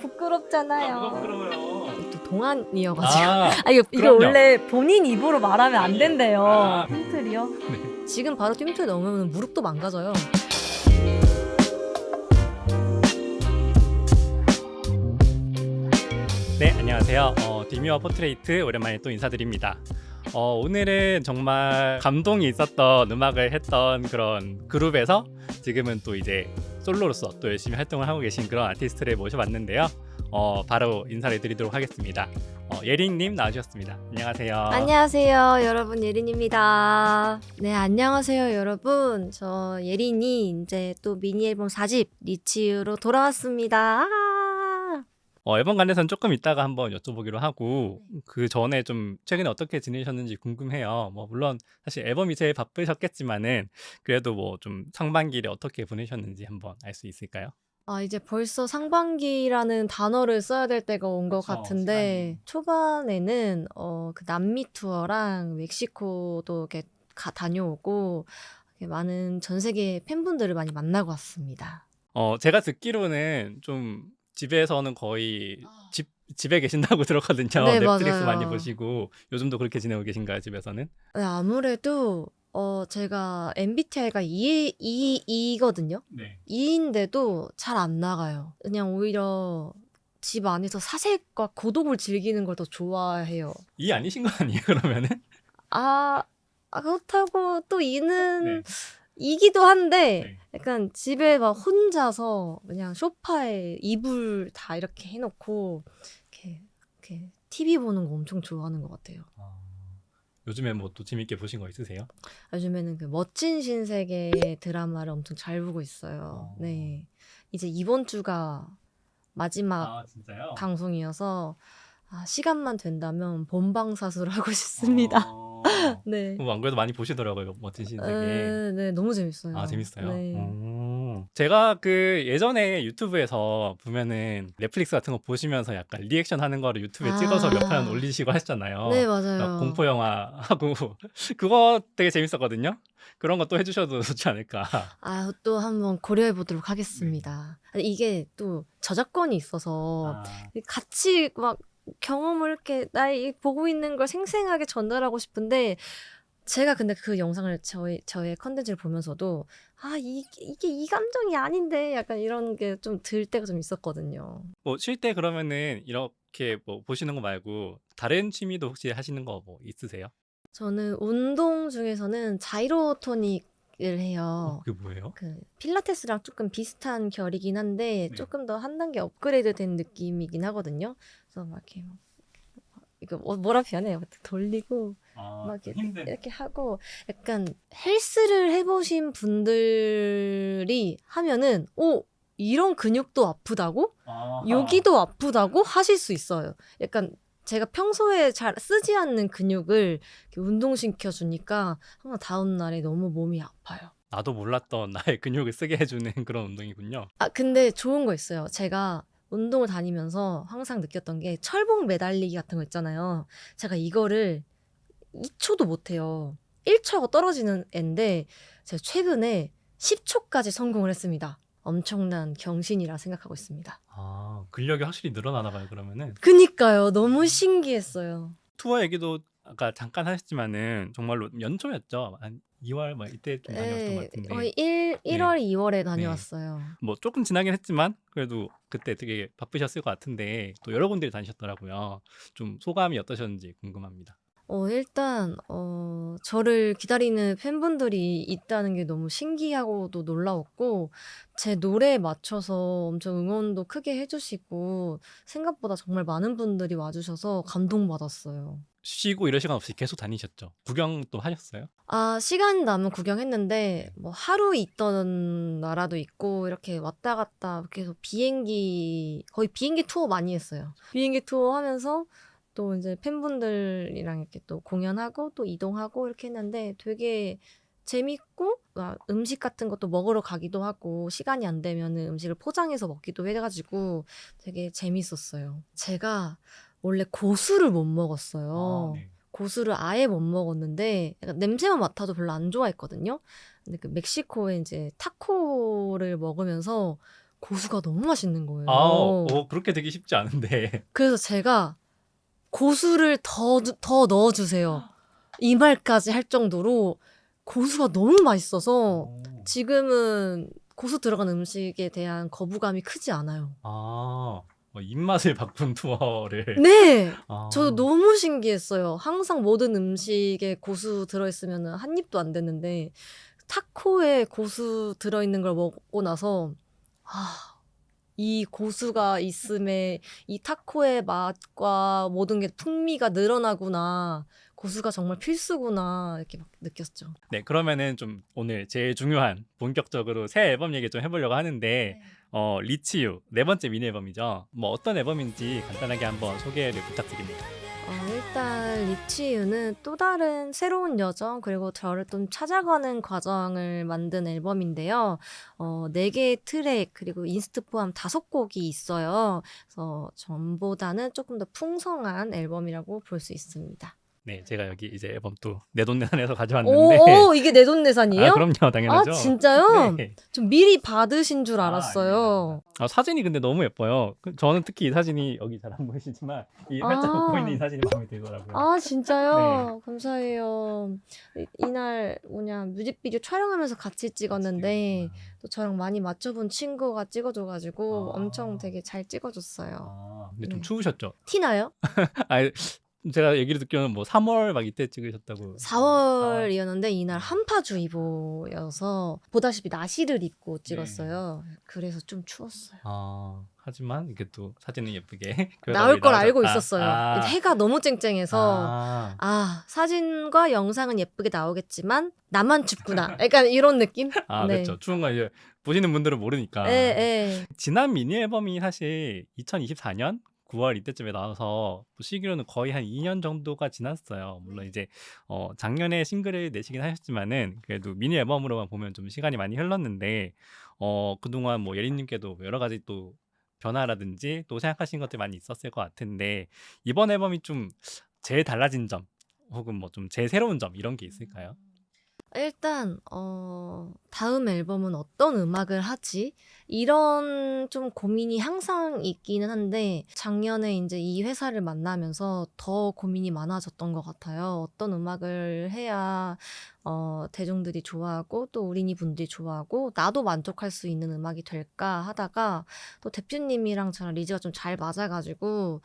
부끄럽잖아요. 부끄러워요. 또 동안이어가지고. 이거 그럼요. 원래 본인 입으로 말하면 안 된대요. 아. 꿈틀이요? 네. 지금 바로 뜀틀 넘으면 무릎도 망가져요. 네, 안녕하세요. 디미와 포트레이트 오랜만에 또 인사드립니다. 오늘은 정말 감동이 있었던 음악을 했던 그런 그룹에서 지금은 또 이제 솔로로서 또 열심히 활동을 하고 계신 그런 아티스트를 모셔봤는데요. 바로 인사를 드리도록 하겠습니다. 예린님 나와주셨습니다. 안녕하세요. 안녕하세요, 여러분. 예린입니다. 네, 안녕하세요, 여러분. 저 예린이 이제 또 미니 앨범 4집 리치유로 돌아왔습니다. 앨범 관련해서는 조금 이따가 한번 여쭤보기로 하고 그 전에 좀 최근에 어떻게 지내셨는지 궁금해요. 물론 사실 앨범이 제일 바쁘셨겠지만은 그래도 뭐 좀 상반기를 어떻게 보내셨는지 한번 알 수 있을까요? 이제 벌써 상반기라는 단어를 써야 될 때가 온 것 그쵸, 같은데, 시간이. 초반에는 그 남미 투어랑 멕시코도 이렇게 다녀오고 이렇게 많은 전 세계 팬분들을 많이 만나고 왔습니다. 제가 듣기로는 좀 집에서는 거의 집에 계신다고 들었거든요. 네, 넷플릭스 많이 맞아요. 보시고 요즘도 그렇게 지내고 계신가요, 집에서는? 네, 아무래도 제가 MBTI가 E거든요. 네. E인데도 잘 안 나가요. 그냥 오히려 집 안에서 사색과 고독을 즐기는 걸 더 좋아해요. 이 아니신 거 아니에요, 그러면은? 아, 그렇다고 또 E는 네. 이기도 한데 네. 약간 집에 막 혼자서 그냥 소파에 이불 다 이렇게 해놓고 이렇게 TV 보는 거 엄청 좋아하는 것 같아요. 요즘에 뭐 또 재밌게 보신 거 있으세요? 요즘에는 그 멋진 신세계 드라마를 엄청 잘 보고 있어요. 네. 이제 이번 주가 마지막 진짜요? 방송이어서 시간만 된다면 본방사수를 하고 싶습니다. 네. 안 그래도 많이 보시더라고요, 멋진 신세계. 네, 너무 재밌어요. 재밌어요? 네. 제가 그 예전에 유튜브에서 보면은 넷플릭스 같은 거 보시면서 약간 리액션 하는 거를 유튜브에 찍어서 몇 편 올리시고 하셨잖아요. 네, 막 맞아요. 공포 영화 하고 그거 되게 재밌었거든요. 그런 거 또 해주셔도 좋지 않을까. 또 한번 고려해 보도록 하겠습니다. 이게 또 저작권이 있어서 같이 막 경험을 이렇게 나이 보고 있는 걸 생생하게 전달하고 싶은데, 제가 근데 그 영상을 저의 컨텐츠를 보면서도 이게 이 감정이 아닌데 약간 이런 게 좀 들 때가 좀 있었거든요. 뭐 쉴 때 그러면은 이렇게 뭐 보시는 거 말고 다른 취미도 혹시 하시는 거 뭐 있으세요? 저는 운동 중에서는 자이로토닉을 해요. 그게 뭐예요? 그 필라테스랑 조금 비슷한 결이긴 한데 네. 조금 더 한 단계 업그레이드 된 느낌이긴 하거든요. 그래서 막 이렇게 이거 뭐라 표현해요? 돌리고 막 이렇게 하고, 약간 헬스를 해보신 분들이 하면은 이런 근육도 아프다고? 여기도 아프다고? 하실 수 있어요. 약간 제가 평소에 잘 쓰지 않는 근육을 이렇게 운동시켜주니까 항상 다음날에 너무 몸이 아파요. 나도 몰랐던 나의 근육을 쓰게 해주는 그런 운동이군요. 근데 좋은 거 있어요. 제가 운동을 다니면서 항상 느꼈던 게 철봉 매달리기 같은 거 있잖아요. 제가 이거를 2초도 못해요. 1초가 떨어지는 앤데 제가 최근에 10초까지 성공을 했습니다. 엄청난 경신이라 생각하고 있습니다. 근력이 확실히 늘어나나 봐요, 그러면은. 그니까요. 너무 신기했어요. 투어 얘기도 아까 잠깐 하셨지만은 정말로 연초였죠. 한 2월 막 이때 좀 다녀왔던 것 같은데. 거의 1월, 2월에 다녀왔어요. 뭐 조금 지나긴 했지만 그래도 그때 되게 바쁘셨을 것 같은데 또 여러분들이 다니셨더라고요. 좀 소감이 어떠셨는지 궁금합니다. 일단 저를 기다리는 팬분들이 있다는 게 너무 신기하고도 놀라웠고, 제 노래에 맞춰서 엄청 응원도 크게 해주시고 생각보다 정말 많은 분들이 와주셔서 감동받았어요. 쉬고 이럴 시간 없이 계속 다니셨죠? 구경 또 하셨어요? 시간 나면 구경했는데 뭐 하루 있던 나라도 있고 이렇게 왔다 갔다 계속 거의 비행기 투어 많이 했어요. 비행기 투어 하면서 또 이제 팬분들이랑 이렇게 또 공연하고 또 이동하고 이렇게 했는데 되게 재밌고, 음식 같은 것도 먹으러 가기도 하고 시간이 안 되면 음식을 포장해서 먹기도 해가지고 되게 재밌었어요. 제가 원래 고수를 못 먹었어요. 고수를 아예 못 먹었는데 약간 냄새만 맡아도 별로 안 좋아했거든요. 근데 그 멕시코에 이제 타코를 먹으면서 고수가 너무 맛있는 거예요. 그렇게 되기 쉽지 않은데. 그래서 제가 고수를 더 넣어주세요. 이 말까지 할 정도로 고수가 너무 맛있어서 지금은 고수 들어간 음식에 대한 거부감이 크지 않아요. 입맛을 바꾼 투어를. 네! 아. 저도 너무 신기했어요. 항상 모든 음식에 고수 들어있으면 한 입도 안 됐는데 타코에 고수 들어있는 걸 먹고 나서 이 고수가 있음에 이 타코의 맛과 모든 게 풍미가 늘어나구나. 고수가 정말 필수구나 이렇게 막 느꼈죠. 네, 그러면은 좀 오늘 제일 중요한 본격적으로 새 앨범 얘기 좀 해보려고 하는데 리치유 네 번째 미니 앨범이죠. 뭐 어떤 앨범인지 간단하게 한번 소개를 부탁드립니다. 일단 리치유는 또 다른 새로운 여정 그리고 저를 좀 찾아가는 과정을 만든 앨범인데요. 4개의 트랙 그리고 인스트 포함 5곡이 있어요. 그래서 전보다는 조금 더 풍성한 앨범이라고 볼 수 있습니다. 네, 제가 여기 이제 앨범 또 내돈내산해서 가져왔는데. 오, 이게 내돈내산이에요? 그럼요, 당연하죠. 진짜요? 네. 좀 미리 받으신 줄 알았어요. 사진이 근데 너무 예뻐요. 저는 특히 이 사진이 여기 잘 안 보이시지만 이 활짝 웃고 있는 이 사진이 마음에 들더라고요. 진짜요? 감사해요. 이날 뮤직비디오 촬영하면서 같이 찍었는데 또 저랑 많이 맞춰본 친구가 찍어줘가지고 엄청 되게 잘 찍어줬어요. 근데 좀 네. 추우셨죠? 티나요? 제가 얘기를 듣기로는 뭐 3월 막 이때 찍으셨다고. 4월이었는데 이날 한파주의보여서 보다시피 나시를 입고 찍었어요. 그래서 좀 추웠어요. 하지만 이게 또 사진은 예쁘게 나올 걸 알고 나오셨다. 있었어요. 해가 너무 쨍쨍해서 사진과 영상은 예쁘게 나오겠지만 나만 춥구나. 약간 이런 느낌? 네. 그렇죠. 추운 거 이제 보시는 분들은 모르니까. 지난 미니 앨범이 사실 2024년 9월 이때쯤에 나와서 보시기로는 거의 한 2년 정도가 지났어요. 물론 이제 작년에 싱글을 내시긴 하셨지만은 그래도 미니 앨범으로만 보면 좀 시간이 많이 흘렀는데 그동안 뭐 예린님께도 여러 가지 또 변화라든지 또 생각하신 것들 많이 있었을 것 같은데 이번 앨범이 좀 제일 달라진 점 혹은 뭐 좀 제일 새로운 점 이런 게 있을까요? 일단 다음 앨범은 어떤 음악을 하지? 이런 좀 고민이 항상 있기는 한데 작년에 이제 이 회사를 만나면서 더 고민이 많아졌던 것 같아요. 어떤 음악을 해야 대중들이 좋아하고 또 우리니 분들이 좋아하고 나도 만족할 수 있는 음악이 될까 하다가 또 대표님이랑 저랑 리즈가 좀 잘 맞아가지고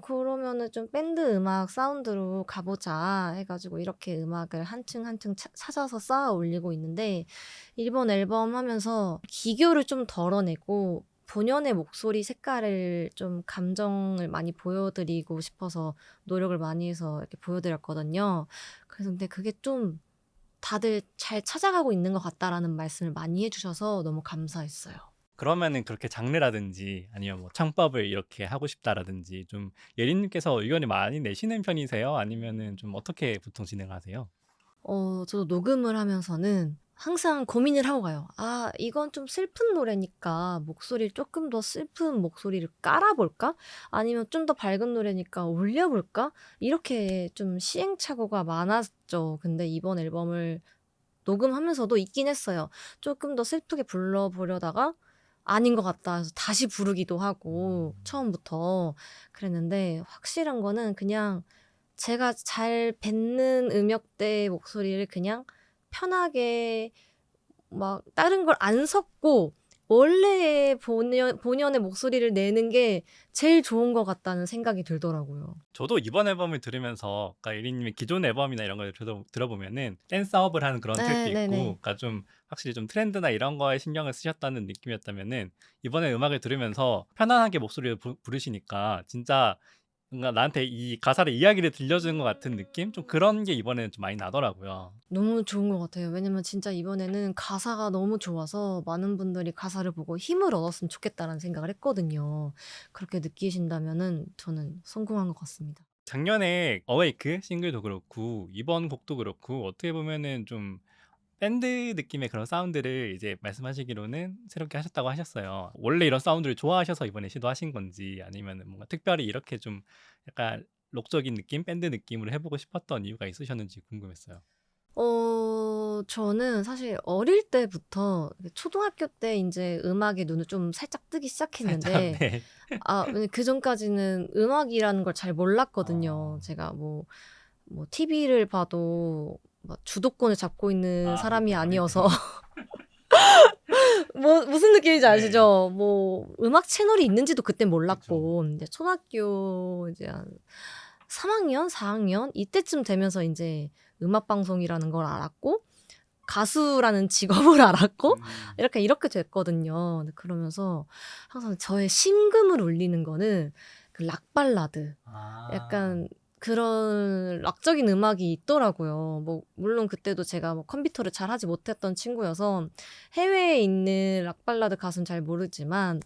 그러면은 좀 밴드 음악 사운드로 가보자 해가지고 이렇게 음악을 한층 한층 찾아서 쌓아 올리고 있는데 이번 앨범 하면서 기교를 좀 덜어내고 본연의 목소리 색깔을 좀 감정을 많이 보여드리고 싶어서 노력을 많이 해서 이렇게 보여드렸거든요. 그래서 근데 그게 좀 다들 잘 찾아가고 있는 것 같다라는 말씀을 많이 해주셔서 너무 감사했어요. 그러면은 그렇게 장르라든지 아니면 뭐 창법을 이렇게 하고 싶다라든지 좀 예린님께서 의견이 많이 내시는 편이세요? 아니면은 좀 어떻게 보통 진행하세요? 저도 녹음을 하면서는 항상 고민을 하고 가요. 이건 좀 슬픈 노래니까 목소리를 조금 더 슬픈 목소리를 깔아볼까? 아니면 좀 더 밝은 노래니까 올려볼까? 이렇게 좀 시행착오가 많았죠. 근데 이번 앨범을 녹음하면서도 있긴 했어요. 조금 더 슬프게 불러보려다가 아닌 것 같다 해서 다시 부르기도 하고 처음부터 그랬는데 확실한 거는 그냥 제가 잘 뱉는 음역대의 목소리를 그냥 편하게 막 다른 걸 안 섞고 원래의 본연의 목소리를 내는 게 제일 좋은 것 같다는 생각이 들더라고요. 저도 이번 앨범을 들으면서 그러니까 예린님의 기존 앨범이나 이런 걸 들어보면은 댄스업을 하는 그런 트랙도 있고 네네. 그러니까 좀 확실히 좀 트렌드나 이런 거에 신경을 쓰셨다는 느낌이었다면은 이번에 음악을 들으면서 편안하게 목소리를 부르시니까 진짜 뭔가 나한테 이 가사를 이야기를 들려주는 것 같은 느낌? 좀 그런 게 이번에는 좀 많이 나더라고요. 너무 좋은 것 같아요. 왜냐면 진짜 이번에는 가사가 너무 좋아서 많은 분들이 가사를 보고 힘을 얻었으면 좋겠다라는 생각을 했거든요. 그렇게 느끼신다면은 저는 성공한 것 같습니다. 작년에 어웨이크 싱글도 그렇고 이번 곡도 그렇고 어떻게 보면은 좀 밴드 느낌의 그런 사운드를 이제 말씀하시기로는 새롭게 하셨다고 하셨어요. 원래 이런 사운드를 좋아하셔서 이번에 시도하신 건지 아니면은 뭔가 특별히 이렇게 좀 약간 록적인 느낌, 밴드 느낌으로 해보고 싶었던 이유가 있으셨는지 궁금했어요. 저는 사실 어릴 때부터 초등학교 때 이제 음악에 눈을 좀 살짝 뜨기 살짝, 시작했는데 네. 그 전까지는 음악이라는 걸 잘 몰랐거든요. 제가 뭐 TV를 봐도 뭐 주도권을 잡고 있는 사람이 그렇죠. 아니어서 뭐 무슨 느낌인지 네. 아시죠? 뭐 음악 채널이 있는지도 그때 그쵸. 몰랐고 이제 초등학교 이제 한 3학년, 4학년 이때쯤 되면서 이제 음악 방송이라는 걸 알았고 가수라는 직업을 알았고 이렇게 됐거든요. 근데 그러면서 항상 저의 심금을 울리는 거는 그 락발라드 약간 그런 락적인 음악이 있더라고요. 뭐 물론 그때도 제가 뭐 컴퓨터를 잘 하지 못했던 친구여서 해외에 있는 락발라드 가수는 잘 모르지만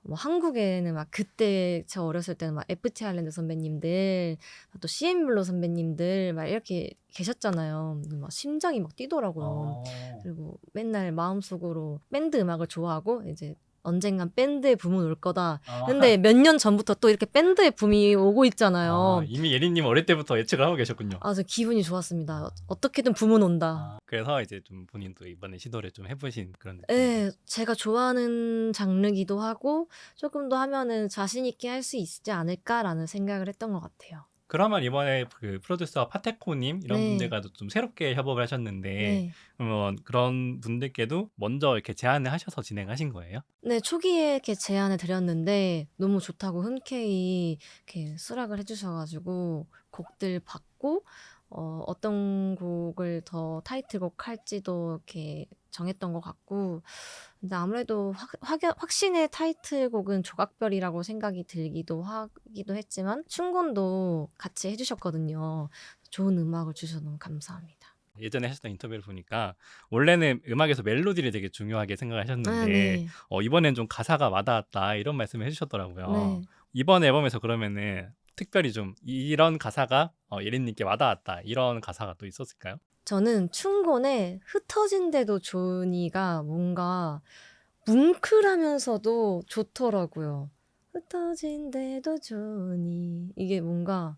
뭐 한국에는 막 그때 저 어렸을 때는 막 FT 아일랜드 선배님들 또 CM 블루 선배님들 막 이렇게 계셨잖아요. 막 심장이 막 뛰더라고요. 그리고 맨날 마음속으로 밴드 음악을 좋아하고 이제 언젠간 밴드의 붐은 올 거다. 근데 몇 년 전부터 또 이렇게 밴드의 붐이 오고 있잖아요. 이미 예린님 어릴 때부터 예측을 하고 계셨군요. 저 기분이 좋았습니다. 어떻게든 붐은 온다. 그래서 이제 좀 본인도 이번에 시도를 좀 해보신 그런 느낌. 네, 제가 좋아하는 장르기도 하고 조금 더 하면은 자신 있게 할 수 있지 않을까라는 생각을 했던 것 같아요. 그러면 이번에 그 프로듀서 파테코님 이런 네. 분들과도 좀 새롭게 협업을 하셨는데 네. 그러면 그런 분들께도 먼저 이렇게 제안을 하셔서 진행하신 거예요? 네, 초기에 이렇게 제안을 드렸는데 너무 좋다고 흔쾌히 이렇게 수락을 해주셔가지고 곡들 받고 어떤 곡을 더 타이틀곡 할지도 이렇게 정했던 것 같고 근데 아무래도 확신의 타이틀곡은 조각별이라고 생각이 들기도 하기도 했지만 춘곤도 같이 해주셨거든요. 좋은 음악을 주셔서 너무 감사합니다. 예전에 하셨던 인터뷰를 보니까 원래는 음악에서 멜로디를 되게 중요하게 생각하셨는데 네. 이번엔 좀 가사가 와닿았다 이런 말씀을 해주셨더라고요. 네. 이번 앨범에서 그러면은 특별히 좀 이런 가사가 예린님께 와닿았다 이런 가사가 또 있었을까요? 저는 춘곤의 흩어진데도 좋으니가 뭔가 뭉클하면서도 좋더라고요. 흩어진데도 좋으니 이게 뭔가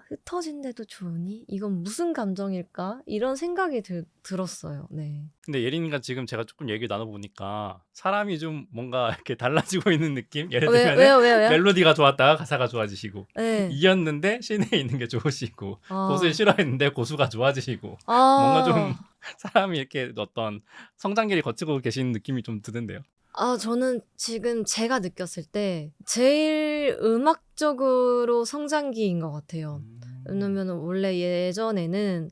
흩어진데도 좋으니 이건 무슨 감정일까? 이런 생각이 들었어요. 네. 근데 예린이가 지금 제가 조금 얘기를 나눠보니까 사람이 좀 뭔가 이렇게 달라지고 있는 느낌? 예를 들면 왜요? 멜로디가 좋았다가 가사가 좋아지시고 네. 이었는데 시내에 있는 게 좋으시고 고수를 싫어했는데 고수가 좋아지시고 뭔가 좀 사람이 이렇게 어떤 성장기를 거치고 계신 느낌이 좀 드는데요. 저는 지금 제가 느꼈을 때 제일 음악적으로 성장기인 것 같아요. 왜냐면 원래 예전에는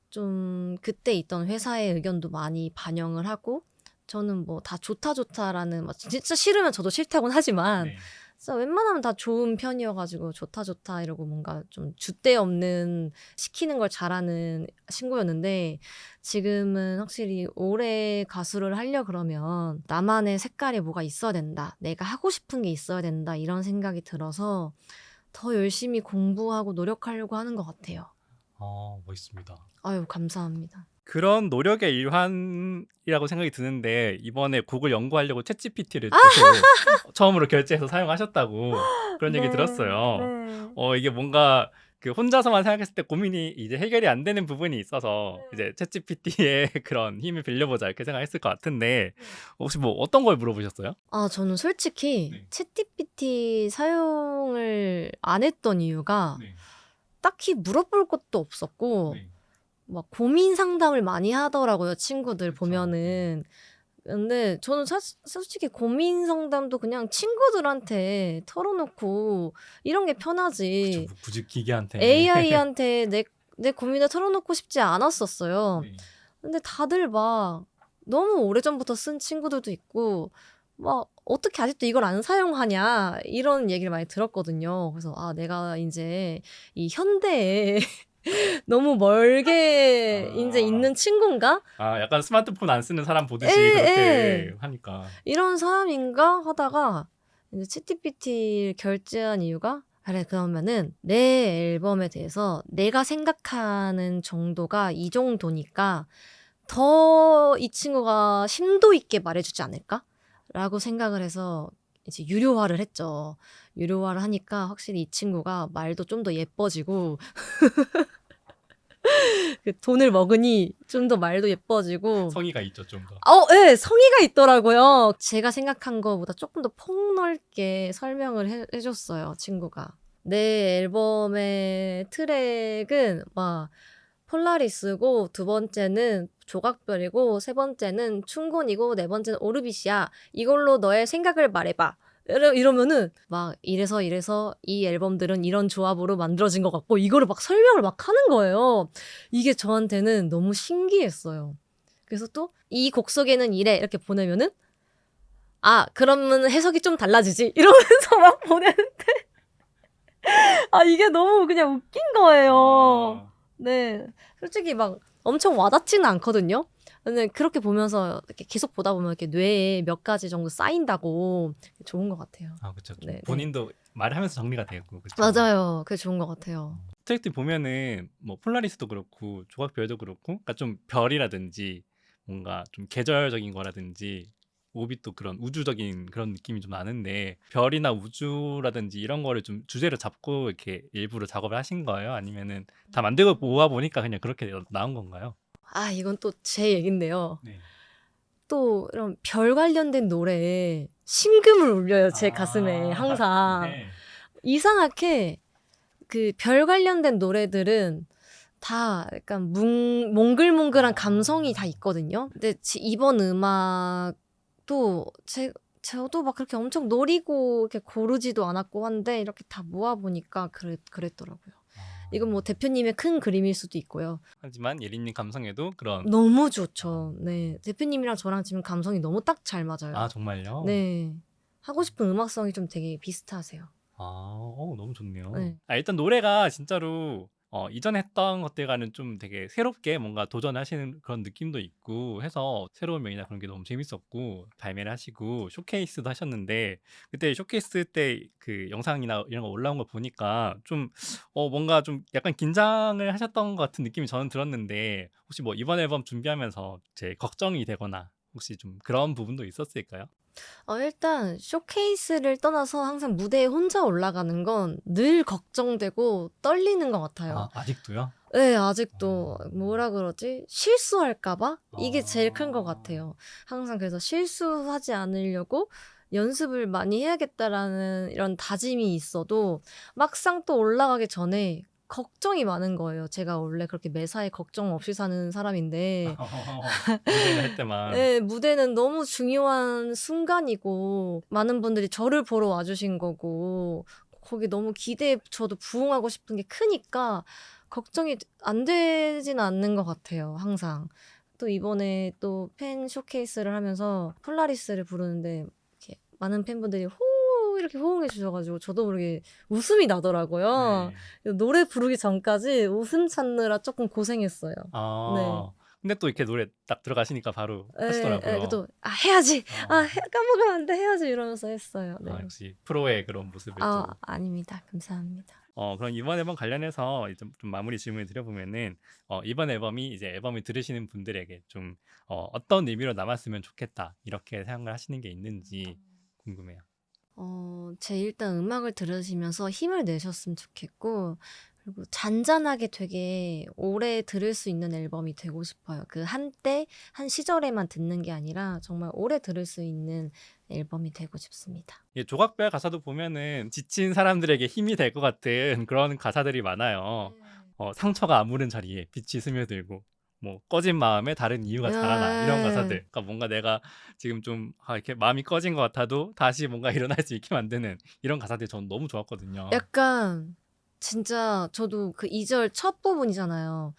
좀 그때 있던 회사의 의견도 많이 반영을 하고 저는 뭐 다 좋다라는 진짜 싫으면 저도 싫다고는 하지만 네. 진짜 웬만하면 다 좋은 편이어가지고 좋다 이러고 뭔가 좀 줏대 없는 시키는 걸 잘하는 친구였는데 지금은 확실히 오래 가수를 하려 그러면 나만의 색깔이 뭐가 있어야 된다. 내가 하고 싶은 게 있어야 된다. 이런 생각이 들어서 더 열심히 공부하고 노력하려고 하는 것 같아요. 멋있습니다. 아유, 감사합니다. 그런 노력의 일환이라고 생각이 드는데 이번에 곡을 연구하려고 챗GPT를 또 처음으로 결제해서 사용하셨다고 그런 얘기 들었어요. 네. 이게 뭔가 그 혼자서만 생각했을 때 고민이 이제 해결이 안 되는 부분이 있어서 이제 챗GPT의 그런 힘을 빌려보자 이렇게 생각했을 것 같은데 혹시 뭐 어떤 걸 물어보셨어요? 저는 솔직히 네. 챗GPT 사용을 안 했던 이유가 네. 딱히 물어볼 것도 없었고 네. 막 고민 상담을 많이 하더라고요, 친구들 그쵸. 보면은. 근데 저는 솔직히 고민 상담도 그냥 친구들한테 털어놓고 이런 게 편하지. 그쵸, 굳이 기계한테. AI한테 내 고민을 털어놓고 싶지 않았었어요. 네. 근데 다들 막 너무 오래전부터 쓴 친구들도 있고 막 어떻게 아직도 이걸 안 사용하냐 이런 얘기를 많이 들었거든요. 그래서 내가 이제 이 현대에 너무 멀게 이제 있는 친구인가? 약간 스마트폰 안 쓰는 사람 보듯이 에, 그렇게 에. 하니까. 이런 사람인가 하다가 이제 챗GPT를 결제한 이유가 그래 그러면은 내 앨범에 대해서 내가 생각하는 정도가 이 정도니까 더 이 친구가 심도 있게 말해주지 않을까? 라고 생각을 해서 이제 유료화를 했죠. 유료화를 하니까 확실히 이 친구가 말도 좀 더 예뻐지고 그 돈을 먹으니 좀 더 말도 예뻐지고. 성의가 있죠, 좀 더. 네, 성의가 있더라고요. 제가 생각한 거보다 조금 더 폭넓게 설명을 해줬어요, 친구가. 내 앨범의 트랙은 막 폴라리스고, 두 번째는 조각별이고, 세 번째는 춘곤이고, 네 번째는 오르빗이야. 이걸로 너의 생각을 말해봐. 이러면은 막 이래서 이 앨범들은 이런 조합으로 만들어진 것 같고, 이거를 막 설명을 막 하는 거예요. 이게 저한테는 너무 신기했어요. 그래서 또 이 곡 속에는 이래 이렇게 보내면은 그러면 해석이 좀 달라지지 이러면서 막 보내는데 이게 너무 그냥 웃긴 거예요. 네, 솔직히 막 엄청 와닿지는 않거든요. 근데 그렇게 보면서 이렇게 계속 보다 보면 이렇게 뇌에 몇 가지 정도 쌓인다고 좋은 것 같아요. 그렇죠. 네, 본인도 말하면서 정리가 되고. 그쵸? 맞아요. 그게 좋은 것 같아요. 트랙들 보면은 뭐 폴라리스도 그렇고 조각별도 그렇고, 그러니까 좀 별이라든지 뭔가 좀 계절적인 거라든지 오빛도 그런 우주적인 그런 느낌이 좀 나는데, 별이나 우주라든지 이런 거를 좀 주제로 잡고 이렇게 일부러 작업을 하신 거예요? 아니면은 다 만들고 모아 보니까 그냥 그렇게 나온 건가요? 이건 또 제 얘긴데요. 네. 또 이런 별 관련된 노래에 심금을 울려요, 제 가슴에 항상. 네. 이상하게 그 별 관련된 노래들은 다 약간 몽글몽글한 감성이 다 있거든요. 근데 이번 음악도 저도 막 그렇게 엄청 노리고 이렇게 고르지도 않았고 한데 이렇게 다 모아보니까 그랬더라고요. 이건 뭐 대표님의 큰 그림일 수도 있고요. 하지만 예린님 감성에도 그런. 너무 좋죠. 네, 대표님이랑 저랑 지금 감성이 너무 딱 잘 맞아요. 정말요? 네, 하고 싶은 음악성이 좀 되게 비슷하세요. 너무 좋네요. 네. 일단 노래가 진짜로 이전에 했던 것들과는 좀 되게 새롭게 뭔가 도전하시는 그런 느낌도 있고 해서 새로운 면이나 그런 게 너무 재밌었고, 발매를 하시고 쇼케이스도 하셨는데, 그때 쇼케이스 때 그 영상이나 이런 거 올라온 거 보니까 좀 뭔가 좀 약간 긴장을 하셨던 것 같은 느낌이 저는 들었는데, 혹시 뭐 이번 앨범 준비하면서 제 걱정이 되거나 혹시 좀 그런 부분도 있었을까요? 일단 쇼케이스를 떠나서 항상 무대에 혼자 올라가는 건 늘 걱정되고 떨리는 것 같아요. 아직도요? 네, 아직도 뭐라 그러지? 실수할까 봐? 이게 제일 큰 것 같아요. 항상 그래서 실수하지 않으려고 연습을 많이 해야겠다라는 이런 다짐이 있어도 막상 또 올라가기 전에 걱정이 많은 거예요. 제가 원래 그렇게 매사에 걱정 없이 사는 사람인데 무대를 할 때만. 네, 무대는 너무 중요한 순간이고 많은 분들이 저를 보러 와주신 거고 거기 너무 기대에 저도 부응하고 싶은 게 크니까 걱정이 안 되진 않는 것 같아요. 항상. 또 이번에 또 팬 쇼케이스를 하면서 폴라리스를 부르는데 이렇게 많은 팬분들이 이렇게 호응해 주셔가지고 저도 모르게 웃음이 나더라고요. 노래 부르기 전까지 웃음 찾느라 조금 고생했어요. 네. 근데 또 이렇게 노래 딱 들어가시니까 바로 하시더라고요. 그래도 해야지. 까먹으면 안 돼. 해야지 이러면서 했어요. 네. 역시 프로의 그런 모습을 또. 아닙니다. 감사합니다. 그럼 이번 앨범 관련해서 이제 좀 마무리 질문을 드려보면은, 이번 앨범이 이제 앨범을 들으시는 분들에게 좀 어떤 의미로 남았으면 좋겠다 이렇게 생각을 하시는 게 있는지 궁금해요. 제 일단 음악을 들으시면서 힘을 내셨으면 좋겠고, 그리고 잔잔하게 되게 오래 들을 수 있는 앨범이 되고 싶어요. 그 한때, 한 시절에만 듣는 게 아니라 정말 오래 들을 수 있는 앨범이 되고 싶습니다. 조각별 가사도 보면은 지친 사람들에게 힘이 될 것 같은 그런 가사들이 많아요. 상처가 아무른 자리에 빛이 스며들고, 뭐 꺼진 마음에 다른 이유가 자라나, 이런 가사들. 그러니까 뭔가 내가 지금 좀 이렇게 마음이 꺼진 것 같아도 다시 뭔가 일어날 수 있게 만드는 이런 가사들이 저는 너무 좋았거든요. 약간 진짜 저도 그 2절 첫 부분이잖아요.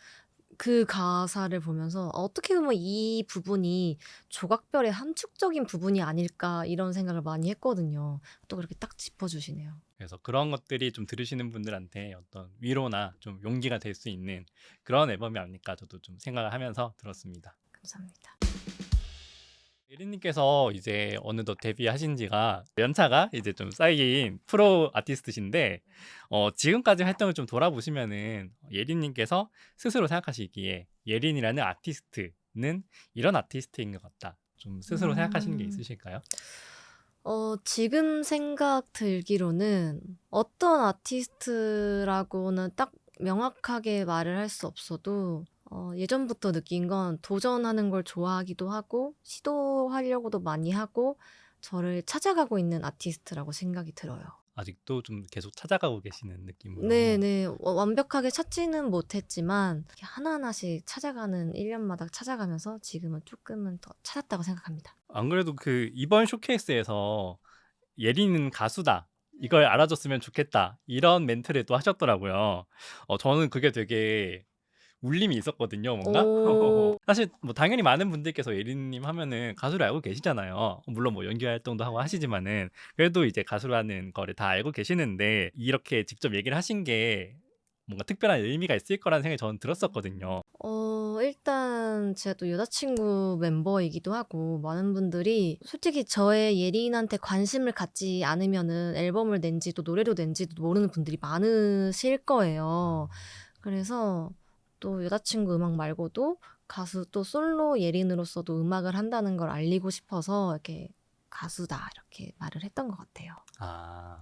그 가사를 보면서 어떻게 보면 이 부분이 조각별의 함축적인 부분이 아닐까 이런 생각을 많이 했거든요. 또 그렇게 딱 짚어주시네요. 그래서 그런 것들이 좀 들으시는 분들한테 어떤 위로나 좀 용기가 될 수 있는 그런 앨범이 아닐까 저도 좀 생각을 하면서 들었습니다. 감사합니다. 예린님께서 이제 어느덧 데뷔하신 지가 연차가 이제 좀 쌓인 프로 아티스트신데, 지금까지 활동을 좀 돌아보시면은 예린님께서 스스로 생각하시기에 예린이라는 아티스트는 이런 아티스트인 것 같다, 좀 스스로 생각하시는 게 있으실까요? 지금 생각 들기로는 어떤 아티스트라고는 딱 명확하게 말을 할 수 없어도 예전부터 느낀 건 도전하는 걸 좋아하기도 하고 시도하려고도 많이 하고 저를 찾아가고 있는 아티스트라고 생각이 들어요. 아직도 좀 계속 찾아가고 계시는 느낌으로. 네네. 완벽하게 찾지는 못했지만 이렇게 하나하나씩 찾아가는 1년마다 찾아가면서 지금은 조금은 더 찾았다고 생각합니다. 안 그래도 그 이번 쇼케이스에서 예린은 가수다. 이걸 알아줬으면 좋겠다. 이런 멘트를 또 하셨더라고요. 저는 그게 되게 울림이 있었거든요, 뭔가. 오. 사실 뭐 당연히 많은 분들께서 예린님 하면은 가수를 알고 계시잖아요. 물론 뭐 연기 활동도 하고 하시지만은 그래도 이제 가수라는 거를 다 알고 계시는데 이렇게 직접 얘기를 하신 게 뭔가 특별한 의미가 있을 거라는 생각이 저는 들었었거든요. 일단 제가 또 여자친구 멤버이기도 하고 많은 분들이 솔직히 저의 예린한테 관심을 갖지 않으면은 앨범을 낸지도 노래를 낸지도 모르는 분들이 많으실 거예요. 그래서 또 여자친구 음악 말고도 가수 또 솔로 예린으로서도 음악을 한다는 걸 알리고 싶어서 이렇게 가수다 이렇게 말을 했던 것 같아요.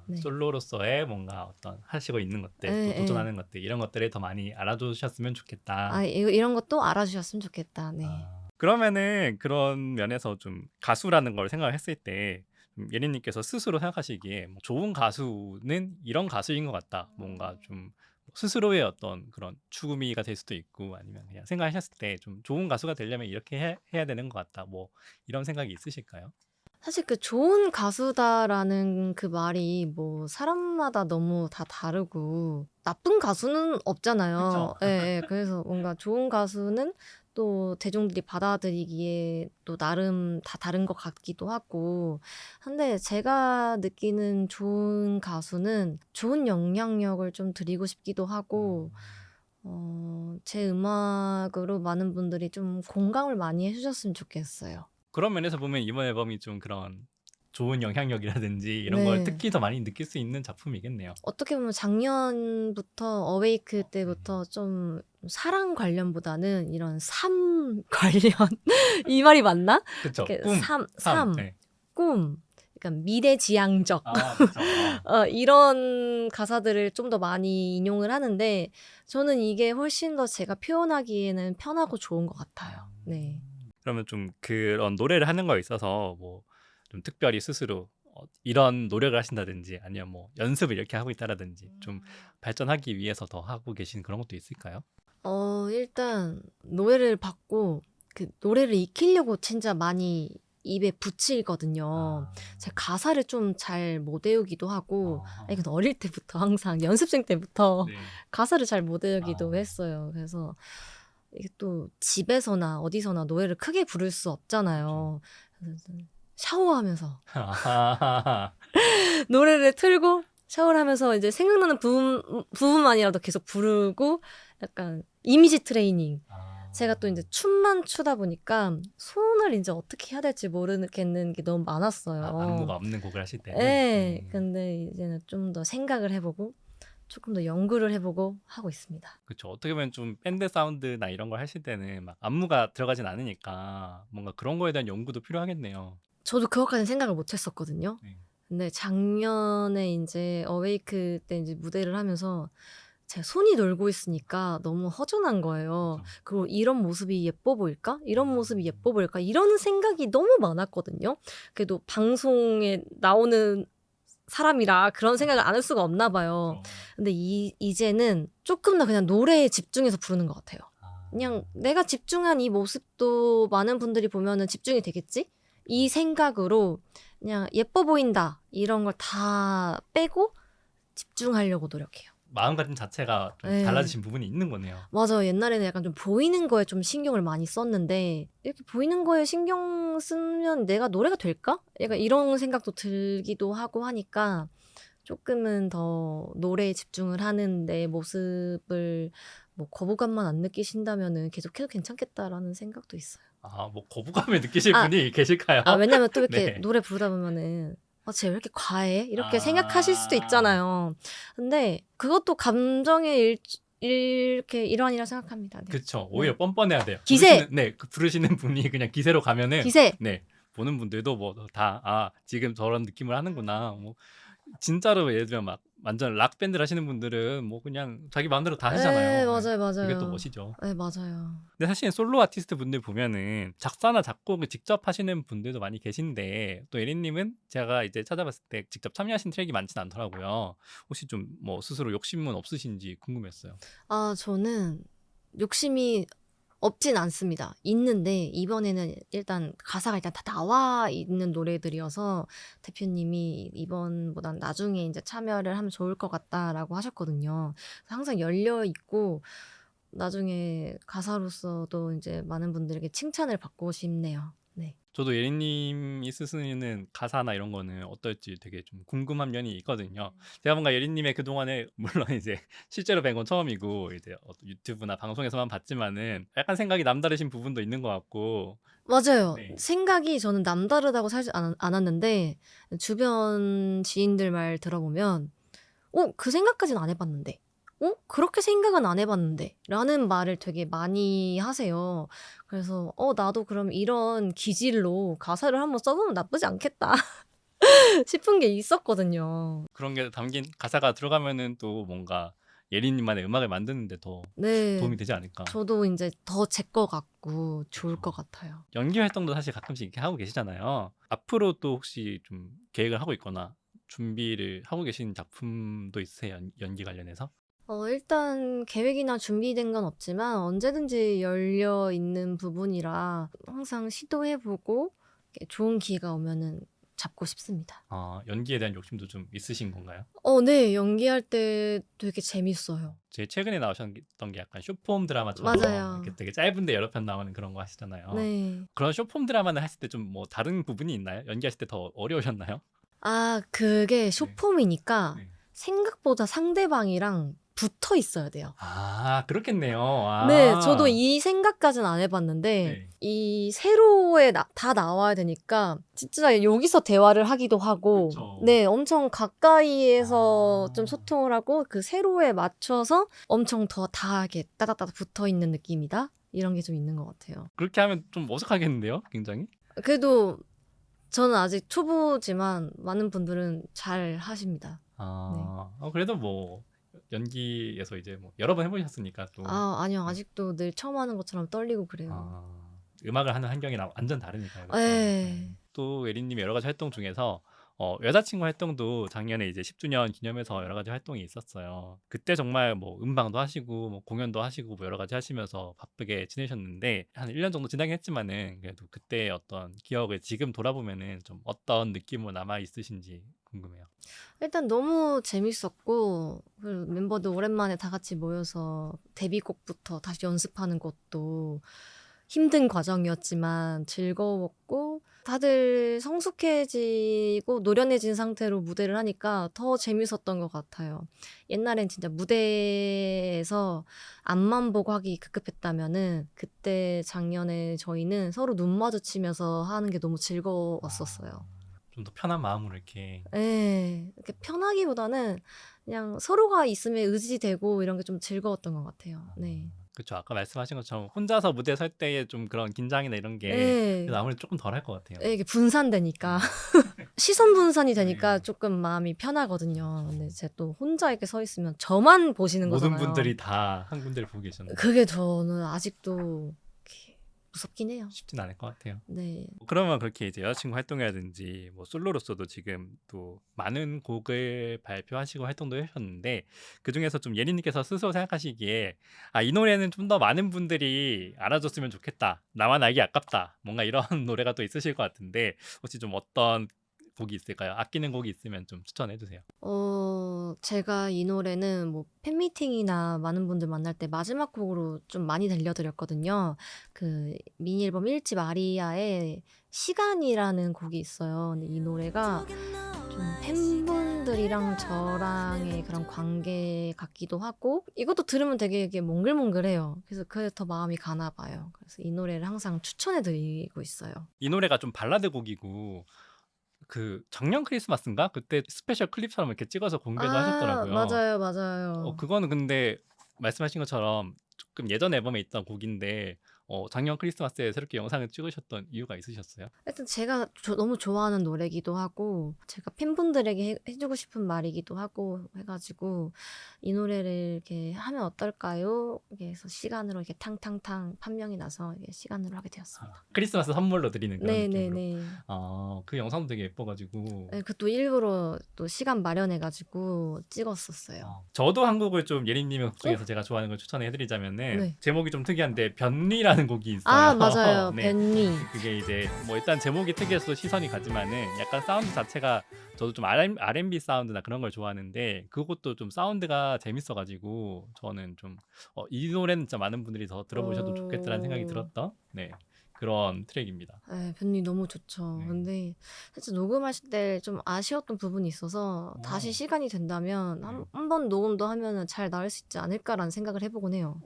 네. 솔로로서의 뭔가 어떤 하시고 있는 것들, 네, 또 도전하는 것들 이런 것들을 더 많이 알아주셨으면 좋겠다. 이런 것도 알아주셨으면 좋겠다. 네. 그러면은 그런 면에서 좀 가수라는 걸 생각을 했을 때 예린님께서 스스로 생각하시기에 뭐 좋은 가수는 이런 가수인 것 같다. 뭔가 좀 스스로의 어떤 그런 추구미가 될 수도 있고 아니면 그냥 생각하셨을 때 좀 좋은 가수가 되려면 이렇게 해야 되는 것 같다. 뭐 이런 생각이 있으실까요? 사실 그 좋은 가수다라는 그 말이 뭐 사람마다 너무 다 다르고 나쁜 가수는 없잖아요. 그쵸. 예, 예. 그래서 뭔가 좋은 가수는 또 대중들이 받아들이기에 또 나름 다 다른 것 같기도 하고. 근데 제가 느끼는 좋은 가수는 좋은 영향력을 좀 드리고 싶기도 하고, 제 음악으로 많은 분들이 좀 공감을 많이 해주셨으면 좋겠어요. 그런 면에서 보면 이번 앨범이 좀 그런 좋은 영향력이라든지 이런 걸 네. 특히 더 많이 느낄 수 있는 작품이겠네요. 어떻게 보면 작년부터 어웨이크 때부터 좀 사랑 관련보다는 이런 삶 관련 이 말이 맞나? 그쵸. 이렇게 꿈, 삶, 네. 꿈, 그러니까 미래지향적 그쵸. 이런 가사들을 좀 더 많이 인용을 하는데 저는 이게 훨씬 더 제가 표현하기에는 편하고 좋은 것 같아요. 네. 그러면 좀 그런 노래를 하는 거에 있어서 뭐 좀 특별히 스스로 이런 노력을 하신다든지 아니면 뭐 연습을 이렇게 하고 있다라든지 좀 발전하기 위해서 더 하고 계신 그런 것도 있을까요? 일단 노래를 받고 그 노래를 익히려고 진짜 많이 입에 붙이거든요. 제가 가사를 좀 잘 못 외우기도 하고 이건 어릴 때부터 항상 연습생 때부터 네. 가사를 잘 못 외우기도 했어요. 그래서 이게 또 집에서나 어디서나 노래를 크게 부를 수 없잖아요. 그래서 샤워하면서 노래를 틀고 샤워를 하면서 이제 생각나는 부분만이라도 계속 부르고 약간 이미지 트레이닝. 제가 또 이제 춤만 추다 보니까 손을 이제 어떻게 해야 될지 모르겠는 게 너무 많았어요. 안무가 없는 곡을 하실 때는. 네. 근데 이제는 좀 더 생각을 해보고 조금 더 연구를 해보고 하고 있습니다. 그렇죠. 어떻게 보면 좀 밴드 사운드나 이런 걸 하실 때는 막 안무가 들어가진 않으니까 뭔가 그런 거에 대한 연구도 필요하겠네요. 저도 그것까지는 생각을 못 했었거든요. 네. 근데 작년에 이제 어웨이크 때 이제 무대를 하면서 제 손이 놀고 있으니까 너무 허전한 거예요. 그렇죠. 그리고 이런 모습이 예뻐 보일까? 이런 모습이 예뻐 보일까? 이런 생각이 너무 많았거든요. 그래도 방송에 나오는 사람이라 그런 생각을 안 할 수가 없나 봐요. 근데 이제는 조금 더 그냥 노래에 집중해서 부르는 것 같아요. 그냥 내가 집중한 이 모습도 많은 분들이 보면은 집중이 되겠지? 이 생각으로 그냥 예뻐 보인다 이런 걸 다 빼고 집중하려고 노력해요. 마음가짐 자체가 좀 네. 달라지신 부분이 있는 거네요. 맞아요. 옛날에는 약간 좀 보이는 거에 좀 신경을 많이 썼는데 이렇게 보이는 거에 신경 쓰면 내가 노래가 될까? 약간 이런 생각도 들기도 하고 하니까 조금은 더 노래에 집중을 하는 내 모습을 뭐 거부감만 안 느끼신다면은 계속해도 괜찮겠다라는 생각도 있어요. 뭐 거부감을 느끼실 아. 분이 계실까요? 왜냐면 또 이렇게 네. 노래 부르다 보면은 쟤 왜 이렇게 과해? 이렇게 생각하실 수도 있잖아요. 근데 그것도 감정의 이렇게 일환이라 생각합니다. 네. 그쵸. 오히려 뻔뻔해야 돼요. 기세! 부르시는 분이 그냥 기세로 가면은 기세! 네. 보는 분들도 뭐 다 지금 저런 느낌을 하는구나. 뭐 진짜로 예를 들면 막 완전 락 밴드를 하시는 분들은 뭐 그냥 자기 마음대로 다 네, 하시잖아요. 맞아요, 그게 또 맞아요. 멋이죠. 네, 맞아요. 근데 사실 솔로 아티스트 분들 보면은 작사나 작곡을 직접 하시는 분들도 많이 계신데 또 예린님은 제가 이제 찾아봤을 때 직접 참여하신 트랙이 많진 않더라고요. 혹시 좀 뭐 스스로 욕심은 없으신지 궁금했어요. 아, 저는 욕심이 없진 않습니다. 있는데 이번에는 일단 가사가 일단 다 나와 있는 노래들이어서 대표님이 이번보단 나중에 이제 참여를 하면 좋을 것 같다라고 하셨거든요. 항상 열려 있고 나중에 가사로서도 이제 많은 분들에게 칭찬을 받고 싶네요. 네. 저도 예린님이 쓰시는 가사나 이런 거는 어떨지 되게 좀 궁금한 면이 있거든요. 제가 뭔가 예린님의 그동안에 물론 이제 실제로 뵌 건 처음이고 이제 유튜브나 방송에서만 봤지만은 약간 생각이 남다르신 부분도 있는 것 같고. 맞아요. 네. 생각이 저는 남다르다고 살지 않았는데 주변 지인들 말 들어보면 그 생각까지는 안 해봤는데. 그렇게 생각은 안 해봤는데. 라는 말을 되게 많이 하세요. 그래서, 나도 그럼 이런 기질로 가사를 한번 써보면 나쁘지 않겠다. 싶은 게 있었거든요. 그런 게 담긴 가사가 들어가면은 또 뭔가 예린님만의 음악을 만드는데 더 네. 도움이 되지 않을까. 저도 이제 더 제 거 같고 좋을 그쵸. 것 같아요. 연기 활동도 사실 가끔씩 이렇게 하고 계시잖아요. 앞으로 또 혹시 좀 계획을 하고 있거나 준비를 하고 계신 작품도 있으세요? 연기 관련해서? 일단 계획이나 준비된 건 없지만 언제든지 열려 있는 부분이라 항상 시도해보고 이렇게 좋은 기회가 오면은 잡고 싶습니다. 연기에 대한 욕심도 좀 있으신 건가요? 네. 연기할 때 되게 재밌어요. 제 최근에 나오셨던 게 약간 쇼폼 드라마처럼 맞아요. 이렇게 되게 짧은데 여러 편 나오는 그런 거 하시잖아요. 네. 그런 쇼폼 드라마는 하실 때 좀 뭐 다른 부분이 있나요? 연기하실 때 더 어려우셨나요? 그게 네. 쇼폼이니까 네. 생각보다 상대방이랑 붙어 있어야 돼요. 그렇겠네요. 네. 저도 이 생각까지는 안 해봤는데 네. 이 세로에 다 나와야 되니까 진짜 여기서 대화를 하기도 하고 그쵸. 네. 엄청 가까이에서 좀 아. 소통을 하고 그 세로에 맞춰서 엄청 더 다하게 따닥따닥 붙어있는 느낌이다? 이런 게 좀 있는 것 같아요. 그렇게 하면 좀 어색하겠는데요? 굉장히? 그래도 저는 아직 초보지만 많은 분들은 잘 하십니다. 그래도 뭐 연기에서 이제 뭐 여러 번 해보셨으니까 또. 아니요. 아직도 늘 처음 하는 것처럼 떨리고 그래요. 음악을 하는 환경이랑 완전 다르니까요. 그쵸? 네. 또 예린님이 여러 가지 활동 중에서 여자친구 활동도 작년에 이제 10주년 기념해서 여러 가지 활동이 있었어요. 그때 정말 뭐 음방도 하시고 뭐 공연도 하시고 뭐 여러 가지 하시면서 바쁘게 지내셨는데 한 1년 정도 지나긴 했지만은 그래도 그때 어떤 기억을 지금 돌아보면은 좀 어떤 느낌으로 남아 있으신지 궁금해요. 일단 너무 재밌었고 그리고 멤버들 오랜만에 다 같이 모여서 데뷔곡부터 다시 연습하는 것도 힘든 과정이었지만 즐거웠고 다들 성숙해지고 노련해진 상태로 무대를 하니까 더 재밌었던 것 같아요. 옛날엔 진짜 무대에서 앞만 보고 하기 급급했다면은 그때 작년에 저희는 서로 눈 마주치면서 하는 게 너무 즐거웠었어요. 좀 더 편한 마음으로 이렇게. 네. 이렇게 편하기보다는 그냥 서로가 있으면 의지되고 이런 게 좀 즐거웠던 것 같아요. 네. 그쵸. 아까 말씀하신 것처럼 혼자서 무대 설 때의 좀 그런 긴장이나 이런 게 네. 그래도 아무래도 조금 덜할 것 같아요. 이게 분산되니까 시선 분산이 되니까 네. 조금 마음이 편하거든요. 근데 이제 또 혼자 이렇게 서 있으면 저만 보시는 모든 거잖아요. 분들이 다 한 군데를 보고 계셨는데 그게 저는 아직도 이렇게 무섭긴 해요. 쉽진 않을 것 같아요. 네. 그러면 그렇게 이제 여자친구 활동이라든지 뭐 솔로로서도 지금 또 많은 곡을 발표하시고 활동도 하셨는데 그 중에서 좀 예린님께서 스스로 생각하시기에 이 노래는 좀 더 많은 분들이 알아줬으면 좋겠다. 나만 알기 아깝다. 뭔가 이런 노래가 또 있으실 것 같은데 혹시 좀 어떤 곡이 있을까요? 아끼는 곡이 있으면 좀 추천해 주세요. 제가 이 노래는 뭐 팬미팅이나 많은 분들 만날 때 마지막 곡으로 좀 많이 들려드렸거든요. 그 미니 앨범 1집 아리아의 시간이라는 곡이 있어요. 근데 이 노래가 좀 팬분들이랑 저랑의 그런 관계 같기도 하고 이것도 들으면 되게 이게 몽글몽글해요. 그래서 그게 더 마음이 가나 봐요. 그래서 이 노래를 항상 추천해드리고 있어요. 이 노래가 좀 발라드 곡이고 그 작년 크리스마스인가? 그때 스페셜 클립처럼 이렇게 찍어서 공개도 하셨더라고요. 맞아요, 맞아요. 그거는 근데 말씀하신 것처럼 조금 예전 앨범에 있던 곡인데 작년 크리스마스에 새롭게 영상을 찍으셨던 이유가 있으셨어요? 하여튼 제가 너무 좋아하는 노래기도 하고 제가 팬분들에게 해주고 싶은 말이기도 하고 해가지고 이 노래를 이렇게 하면 어떨까요? 이렇게 해서 시간으로 이렇게 탕탕탕 판명이 나서 이게 시간으로 하게 되었습니다. 크리스마스 선물로 드리는 그런 느낌으로. 네네네. 그 영상도 되게 예뻐가지고. 네, 그것도 일부러 또 시간 마련해가지고 찍었었어요. 저도 한 곡을 좀 예린님의 곡 중에서 제가 좋아하는 걸 추천해드리자면은 네. 제목이 좀 특이한데 변리라는 곡이 있어요. 아 맞아요. 네. 벤니. 그게 이제 뭐 일단 제목이 특이해서 시선이 가지만은 약간 사운드 자체가 저도 좀 R&B 사운드나 그런 걸 좋아하는데 그것도 좀 사운드가 재밌어가지고 저는 좀 이 노래는 진짜 많은 분들이 더 들어보셔도 좋겠다라는 생각이 들었던 그런 트랙입니다. 네, 벤니 너무 좋죠. 네. 근데 사실 녹음하실 때 좀 아쉬웠던 부분이 있어서 다시 시간이 된다면 한 번 녹음도 하면은 잘 나올 수 있지 않을까라는 생각을 해보곤 해요.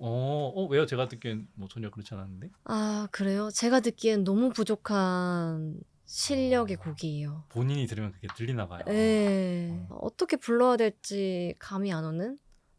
왜요? 제가 듣기엔 뭐 전혀 그렇지 않았는데. 아 그래요? 제가 듣기엔 너무 부족한 실력의 곡이에요. 본인이 들으면 그게 들리나 봐요. 네. 어떻게 불러야 될지 감이 안 오는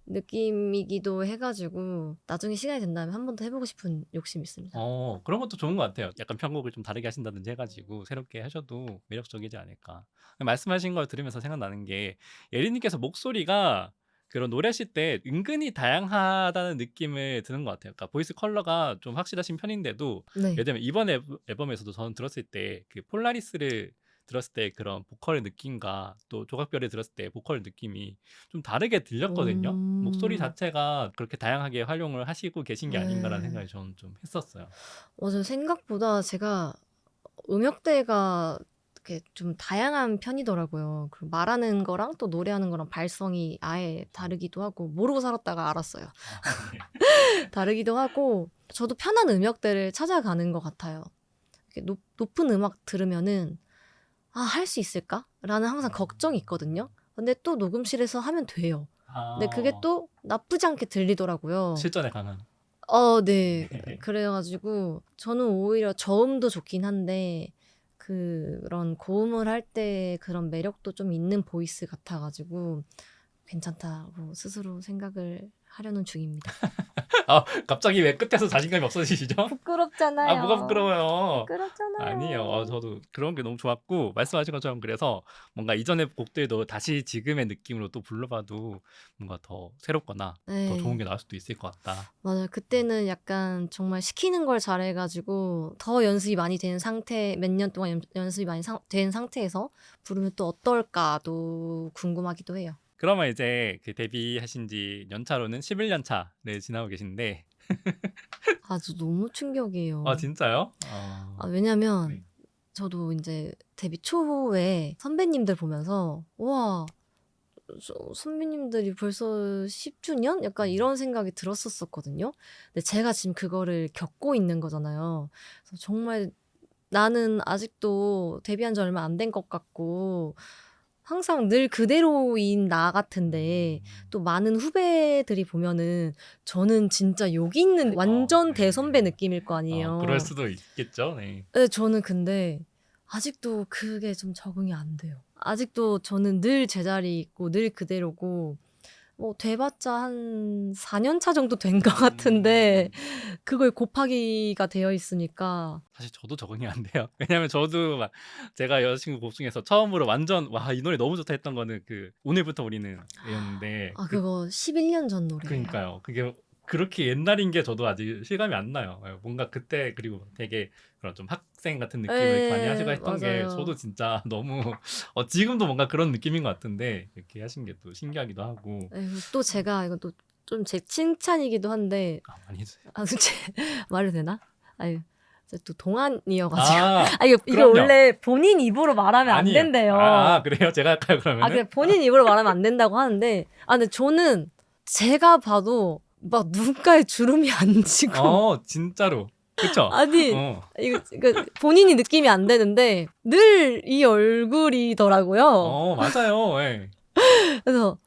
느낌이기도 해가지고 나중에 시간이 된다면 한 번 더 해보고 싶은 욕심이 있습니다. 그런 것도 좋은 것 같아요. 약간 편곡을 좀 다르게 하신다든지 해가지고 새롭게 하셔도 매력적이지 않을까. 말씀하신 걸 들으면서 생각나는 게 예린님께서 목소리가 그런 노래하실 때 은근히 다양하다는 느낌을 드는 것 같아요. 그러니까 보이스 컬러가 좀 확실하신 편인데도 네. 예를 들면 이번 앨범에서도 저는 들었을 때 그 폴라리스를 들었을 때 그런 보컬 느낌과 또 조각별을 들었을 때 보컬 느낌이 좀 다르게 들렸거든요. 목소리 자체가 그렇게 다양하게 활용을 하시고 계신 게 아닌가라는 네. 생각이 저는 좀 했었어요. 맞아요. 생각보다 제가 음역대가 이렇게 좀 다양한 편이더라고요. 그리고 말하는 거랑 또 노래하는 거랑 발성이 아예 다르기도 하고 모르고 살았다가 알았어요. 네. 다르기도 하고 저도 편한 음역대를 찾아가는 것 같아요. 이렇게 높은 음악 들으면은 할 수 있을까? 라는 항상 걱정이 있거든요. 근데 또 녹음실에서 하면 돼요. 근데 그게 또 나쁘지 않게 들리더라고요. 실전에 강한. 네. 그래가지고 저는 오히려 저음도 좋긴 한데 그런 고음을 할 때 그런 매력도 좀 있는 보이스 같아가지고 괜찮다고 스스로 생각을 하려는 중입니다. 갑자기 왜 끝에서 자신감이 없어지시죠? 부끄럽잖아요. 뭐가 부끄러워요. 부끄럽잖아요. 아니에요. 저도 그런 게 너무 좋았고 말씀하신 것처럼 그래서 뭔가 이전의 곡들도 다시 지금의 느낌으로 또 불러봐도 뭔가 더 새롭거나 네. 더 좋은 게 나올 수도 있을 것 같다. 맞아요. 그때는 약간 정말 시키는 걸 잘해가지고 더 연습이 많이 된 상태, 몇 년 동안 연습이 많이 된 상태에서 부르면 또 어떨까도 궁금하기도 해요. 그러면 이제 그 데뷔하신 지 연차로는 11년 차를 지나고 계신데 아주 너무 충격이에요. 진짜요? 왜냐면 네. 저도 이제 데뷔 초에 선배님들 보면서 와 선배님들이 벌써 10주년? 약간 이런 생각이 들었었거든요. 근데 제가 지금 그거를 겪고 있는 거잖아요. 그래서 정말 나는 아직도 데뷔한 지 얼마 안 된 것 같고 항상 늘 그대로인 나 같은데 또 많은 후배들이 보면은 저는 진짜 여기 있는 완전 네. 대선배 느낌일 거 아니에요. 그럴 수도 있겠죠. 네. 네, 저는 근데 아직도 그게 좀 적응이 안 돼요. 아직도 저는 늘 제자리에 있고 늘 그대로고 뭐 돼봤자 한 4년 차 정도 된 것 같은데 그걸 곱하기가 되어 있으니까 사실 저도 적응이 안 돼요. 왜냐면 저도 막 제가 여자친구 곡 중에서 처음으로 완전 와 이 노래 너무 좋다 했던 거는 그 오늘부터 우리는 였는데 그거 11년 전 노래예요. 그러니까요. 그게 그렇게 옛날인 게 저도 아직 실감이 안 나요. 뭔가 그때 그리고 되게 그런 좀 학생 같은 느낌을 네, 많이 하시고 했던 게 맞아요. 저도 진짜 너무 지금도 뭔가 그런 느낌인 것 같은데 이렇게 하신 게 또 신기하기도 하고. 또 제가 이거 또 좀 제 칭찬이기도 한데 많이 해주세요. 말해도 되나? 아유 또 동안이어가지고 이게 그럼요. 원래 본인 입으로 말하면 안 아니에요. 된대요. 그래요? 제가 할까요 그러면? 그냥 본인 입으로 말하면 안 된다고 하는데 근데 저는 제가 봐도 막 눈가에 주름이 안 지고 진짜로. 그쵸? 아니 이거 본인이 느낌이 안 되는데 늘 이 얼굴이더라고요. 맞아요. 예. 그래서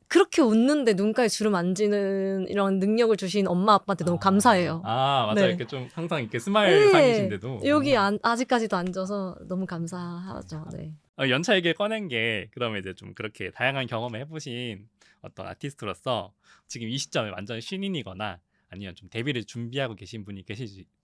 그렇게 웃는데 눈가에 주름 안 지는 이런 능력을 주신 엄마 아빠한테 너무 감사해요. 맞아요. 네. 이렇게 좀 항상 이렇게 스마일 상이신데도 여기 아직까지도 앉아서 너무 감사하죠. 네. 연차 얘기를 꺼낸 게 그러면 이제 좀 그렇게 다양한 경험을 해보신 어떤 아티스트로서 지금 이 시점에 완전 신인이거나 아니면 좀 데뷔를 준비하고 계신 분이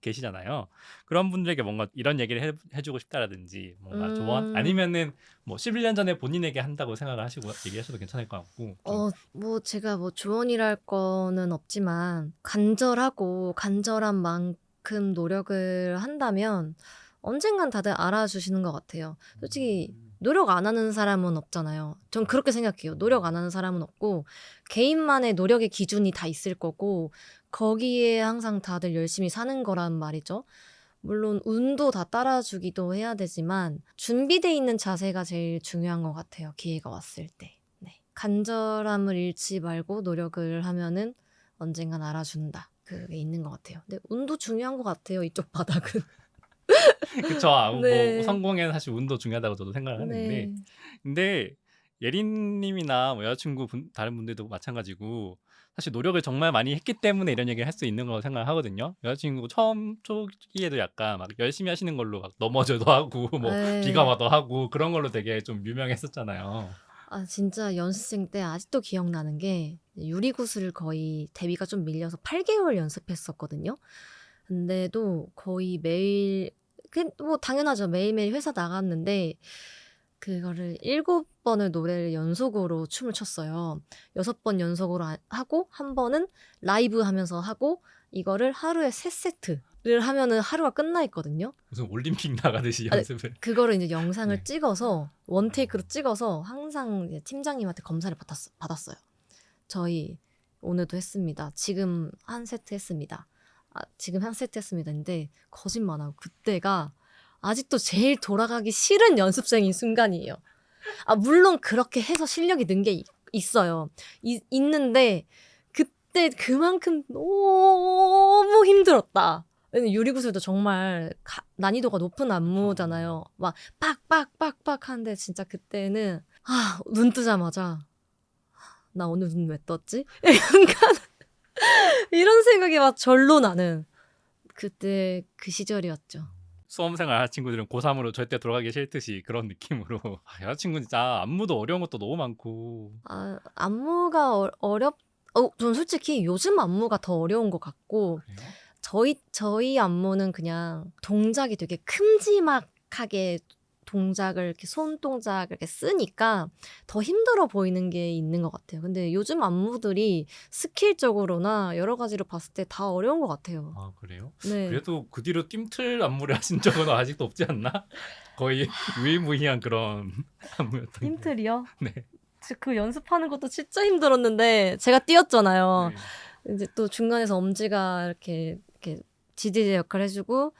계시잖아요. 그런 분들에게 뭔가 이런 얘기를 해주고 싶다라든지 뭔가 조언 음. 아니면은 뭐 11년 전에 본인에게 한다고 생각을 하시고 얘기하셔도 괜찮을 것 같고 좀 뭐 제가 뭐 조언이랄 거는 없지만 간절하고 간절한 만큼 노력을 한다면 언젠간 다들 알아주시는 것 같아요. 솔직히 노력 안 하는 사람은 없잖아요. 전 그렇게 생각해요. 노력 안 하는 사람은 없고 개인만의 노력의 기준이 다 있을 거고 거기에 항상 다들 열심히 사는 거란 말이죠. 물론 운도 다 따라주기도 해야 되지만 준비돼 있는 자세가 제일 중요한 것 같아요. 기회가 왔을 때. 네. 간절함을 잃지 말고 노력을 하면은 언젠간 알아준다. 그게 있는 것 같아요. 근데 운도 중요한 것 같아요. 이쪽 바닥은. 그쵸. 뭐 네. 성공에는 사실 운도 중요하다고 저도 생각을 하는데 네. 근데 예린님이나 뭐 여자친구 다른 분들도 마찬가지고 사실 노력을 정말 많이 했기 때문에 이런 얘기를 할 수 있는 거라고 생각을 하거든요. 여자친구 처음 초기에도 약간 막 열심히 하시는 걸로 막 넘어져도 하고 뭐 비가 에. 와도 하고 그런 걸로 되게 좀 유명했었잖아요. 진짜 연습생 때 아직도 기억나는 게 유리구슬을 거의 데뷔가 좀 밀려서 8개월 연습했었거든요. 근데도 거의 매일 뭐 당연하죠. 매일매일 회사 나갔는데 그거를 7번을 노래를 연속으로 춤을 췄어요. 6번 연속으로 하고 한 번은 라이브 하면서 하고 이거를 하루에 3세트를 하면은 하루가 끝나 있거든요. 무슨 올림픽 나가듯이 아, 연습을. 그거를 이제 영상을 네. 찍어서 원테이크로 찍어서 항상 이제 팀장님한테 검사를 받았어요. 저희 오늘도 했습니다. 지금 한 세트 했습니다. 지금 한 세트 했습니다. 근데 거짓말 안 하고 그때가 아직도 제일 돌아가기 싫은 연습생인 순간이에요. 물론 그렇게 해서 실력이 는 게 있어요. 있는데 그때 그만큼 너무 힘들었다. 왜냐면 유리구슬도 정말 난이도가 높은 안무잖아요. 막 빡빡빡빡 하는데 진짜 그때는 눈 뜨자마자 나 오늘 눈 왜 떴지? 약간 이런 생각이 막 절로 나는 그때 그 시절이었죠. 수험생활 할 친구들은 고3으로 절대 돌아가기 싫듯이 그런 느낌으로 여자친구 진짜 안무도 어려운 것도 너무 많고 안무가 전 솔직히 요즘 안무가 더 어려운 것 같고 그래요? 저희 안무는 그냥 동작이 되게 큼지막하게 동작을 이렇게 손 동작을 이렇게 쓰니까 더 힘들어 보이는 게 있는 것 같아요. 근데 요즘 안무들이 스킬적으로나 여러 가지로 봤을 때 다 어려운 것 같아요. 아 그래요? 네. 그래도 그 뒤로 띰틀 안무를 하신 적은 아직도 없지 않나? 거의 유일무이한 그런 안무였던 게. 힘틀이요? 네. 그 연습하는 것도 진짜 힘들었는데 제가 뛰었잖아요. 네. 이제 또 중간에서 엄지가 이렇게 지지대 역할 해주고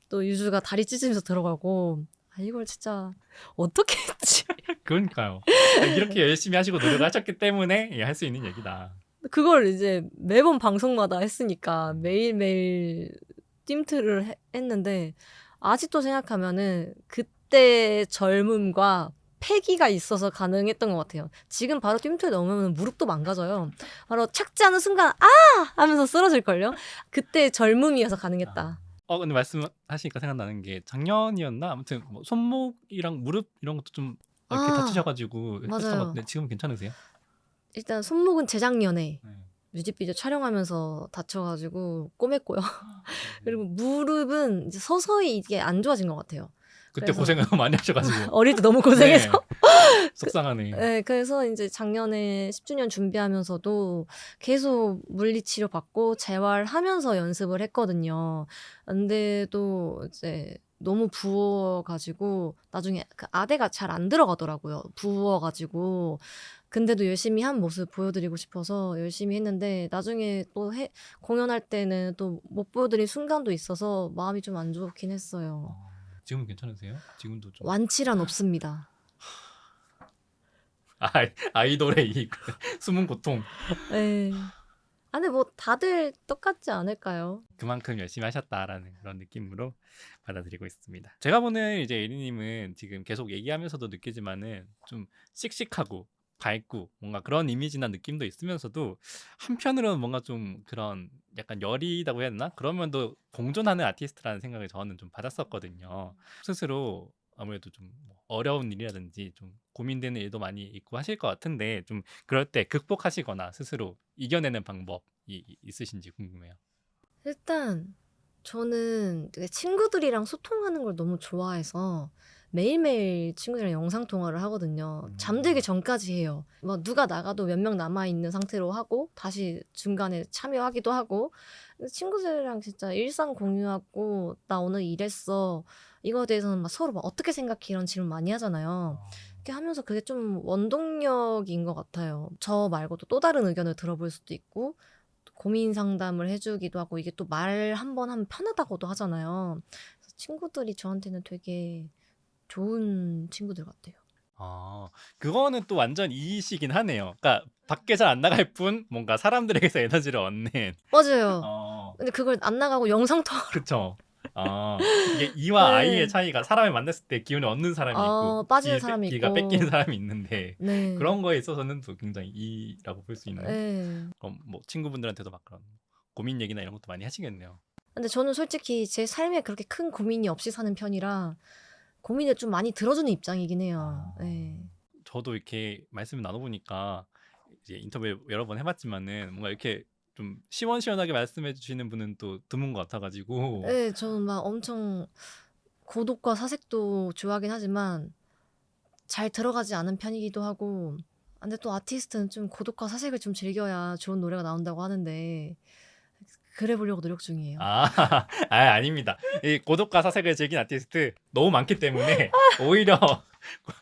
또 유주가 다리 찢으면서 들어가고 이걸 진짜 어떻게 했지? 그러니까요. 이렇게 열심히 하시고 노력을 하셨기 때문에 할 수 있는 얘기다. 그걸 이제 매번 방송마다 했으니까 매일매일 띰틀을 했는데 아직도 생각하면은 그때 젊음과 패기가 있어서 가능했던 것 같아요. 지금 바로 띰틀 넣으면 무릎도 망가져요. 바로 착지하는 순간 하면서 쓰러질걸요. 그때 젊음이어서 가능했다. 근데 말씀하시니까 생각나는 게 작년이었나? 아무튼 뭐 손목이랑 무릎 이런 것도 좀 이렇게 다치셔가지고 했던 것 맞아요. 같은데 지금 괜찮으세요? 일단 손목은 재작년에 네. 뮤직비디오 촬영하면서 다쳐가지고 꼬맸고요. 그리고 무릎은 이제 서서히 이게 안 좋아진 것 같아요. 그때 그래서 고생을 너무 많이 하셔가지고. 어릴 때 너무 고생해서. 네. 속상하네. 네, 그래서 이제 작년에 10주년 준비하면서도 계속 물리치료 받고 재활하면서 연습을 했거든요. 근데도 이제 너무 부어가지고 나중에 그 아대가 잘 안 들어가더라고요. 부어가지고. 근데도 열심히 한 모습 보여드리고 싶어서 열심히 했는데 나중에 또 공연할 때는 또 못 보여드린 순간도 있어서 마음이 좀 안 좋긴 했어요. 지금은 괜찮으세요? 지금도 좀 완치란 없습니다. 아이돌의 이 숨은 고통. 네. 근데 뭐 다들 똑같지 않을까요? 그만큼 열심히 하셨다라는 그런 느낌으로 받아들이고 있습니다. 제가 보는 이제 예리님은 지금 계속 얘기하면서도 느끼지만은 좀 씩씩하고 밝고 뭔가 그런 이미지나 느낌도 있으면서도 한편으로는 뭔가 좀 그런 약간 여리다고 해야 되나? 그런 면도 공존하는 아티스트라는 생각을 저는 좀 받았었거든요. 스스로 아무래도 좀뭐 어려운 일이라든지 좀 고민되는 일도 많이 있고 하실 것 같은데 좀 그럴 때 극복하시거나 스스로 이겨내는 방법이 있으신지 궁금해요. 일단 저는 되게 친구들이랑 소통하는 걸 너무 좋아해서 매일매일 친구들이랑 영상 통화를 하거든요. 잠들기 전까지 해요. 뭐 누가 나가도 몇 명 남아 있는 상태로 하고 다시 중간에 참여하기도 하고 친구들이랑 진짜 일상 공유하고 나 오늘 이랬어. 이거에 대해서는 막 서로 막 어떻게 생각해 이런 질문 많이 하잖아요. 이렇게 하면서 그게 좀 원동력인 것 같아요. 저 말고도 또 다른 의견을 들어볼 수도 있고 고민 상담을 해주기도 하고 이게 또 말 한 번 하면 편하다고도 하잖아요. 그래서 친구들이 저한테는 되게 좋은 친구들 같아요. 아, 그거는 또 완전 이시긴 하네요. 그러니까 밖에 잘 안 나갈 뿐 뭔가 사람들에게서 에너지를 얻는. 맞아요. 어, 근데 그걸 안 나가고 영상 통화로 그쵸. 아, 이게 이와 아이의 네. 차이가 사람을 만났을 때 기운을 얻는 사람이 있고 빠지는 사람이 기가 있고 뺏기는 사람이 있는데 네. 그런 거에 있어서는 또 굉장히 이라고 볼 수 있는. 네. 그럼 뭐 친구분들한테도 막 그런 고민 얘기나 이런 것도 많이 하시겠네요. 근데 저는 솔직히 제 삶에 그렇게 큰 고민이 없이 사는 편이라 고민을 좀 많이 들어주는 입장이긴 해요. 네. 저도 이렇게 말씀을 나눠보니까 이제 인터뷰 여러 번 해봤지만은 뭔가 이렇게 좀 시원시원하게 말씀해 주시는 분은 또 드문 것 같아가지고. 네, 저는 막 엄청 고독과 사색도 좋아하긴 하지만 잘 들어가지 않은 편이기도 하고 근데 또 아티스트는 좀 고독과 사색을 좀 즐겨야 좋은 노래가 나온다고 하는데 그래 보려고 노력 중이에요. 아, 아닙니다. 이 고독과 사색을 즐긴 아티스트 너무 많기 때문에 오히려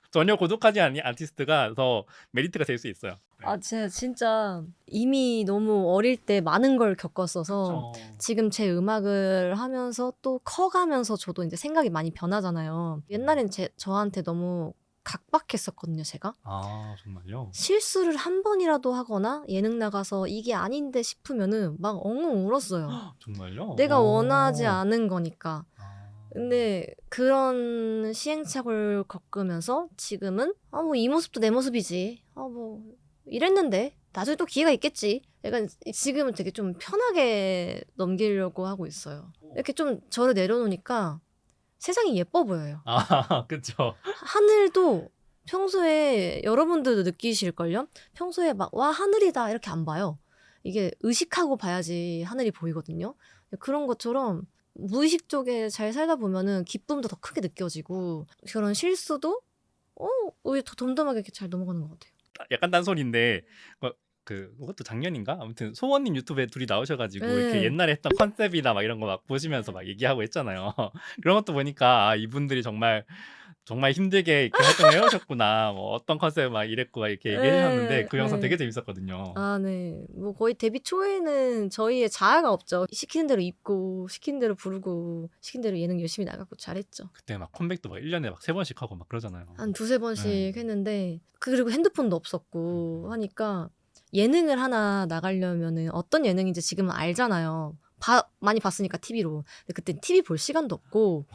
전혀 고독하지 않은 아티스트가 더 메리트가 될 수 있어요. 제가 진짜 이미 너무 어릴 때 많은 걸 겪었어서 지금 제 음악을 하면서 또 커가면서 저도 이제 생각이 많이 변하잖아요. 옛날엔 저한테 너무 각박했었거든요, 제가. 아, 정말요? 실수를 한 번이라도 하거나 예능 나가서 이게 아닌데 싶으면은 막 엉엉 울었어요. 정말요? 내가 원하지 않은 거니까. 아. 근데 그런 시행착오를 겪으면서 지금은 뭐 이 모습도 내 모습이지. 뭐 이랬는데 나중에 또 기회가 있겠지. 약간 지금은 되게 좀 편하게 넘기려고 하고 있어요. 이렇게 좀 저를 내려놓으니까 세상이 예뻐 보여요. 아, 그쵸. 하늘도 평소에 여러분들도 느끼실걸요? 평소에 막 와 하늘이다 이렇게 안 봐요. 이게 의식하고 봐야지 하늘이 보이거든요. 그런 것처럼 무의식 쪽에 잘 살다 보면은 기쁨도 더 크게 느껴지고 그런 실수도 오히려 더 덤덤하게 이렇게 잘 넘어가는 것 같아요. 약간 딴소리인데 그것도 작년인가? 아무튼 소원님 유튜브에 둘이 나오셔가지고 이렇게 네. 옛날에 했던 컨셉이나 막 이런 거 막 보시면서 막 얘기하고 했잖아요. 그런 것도 보니까 이분들이 정말 힘들게 이렇게 활동을 해오셨구나. 뭐 어떤 컨셉 막 이랬고 막 이렇게 얘기해 주셨는데 그 영상 되게 재밌었거든요. 네. 뭐 거의 데뷔 초에는 저희의 자아가 없죠. 시키는 대로 입고, 시키는 대로 부르고, 시키는 대로 예능 열심히 나가고 잘했죠. 그때 막 컴백도 막 1년에 막 3번씩 하고 막 그러잖아요. 한 두세 번씩 네. 했는데, 그리고 핸드폰도 없었고 하니까 예능을 하나 나가려면은 어떤 예능인지 지금은 알잖아요. 많이 봤으니까 TV로. 근데 그때 TV 볼 시간도 없고,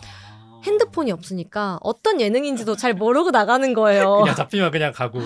핸드폰이 없으니까 어떤 예능인지도 잘 모르고 나가는 거예요. 그냥 잡히면 그냥 가고.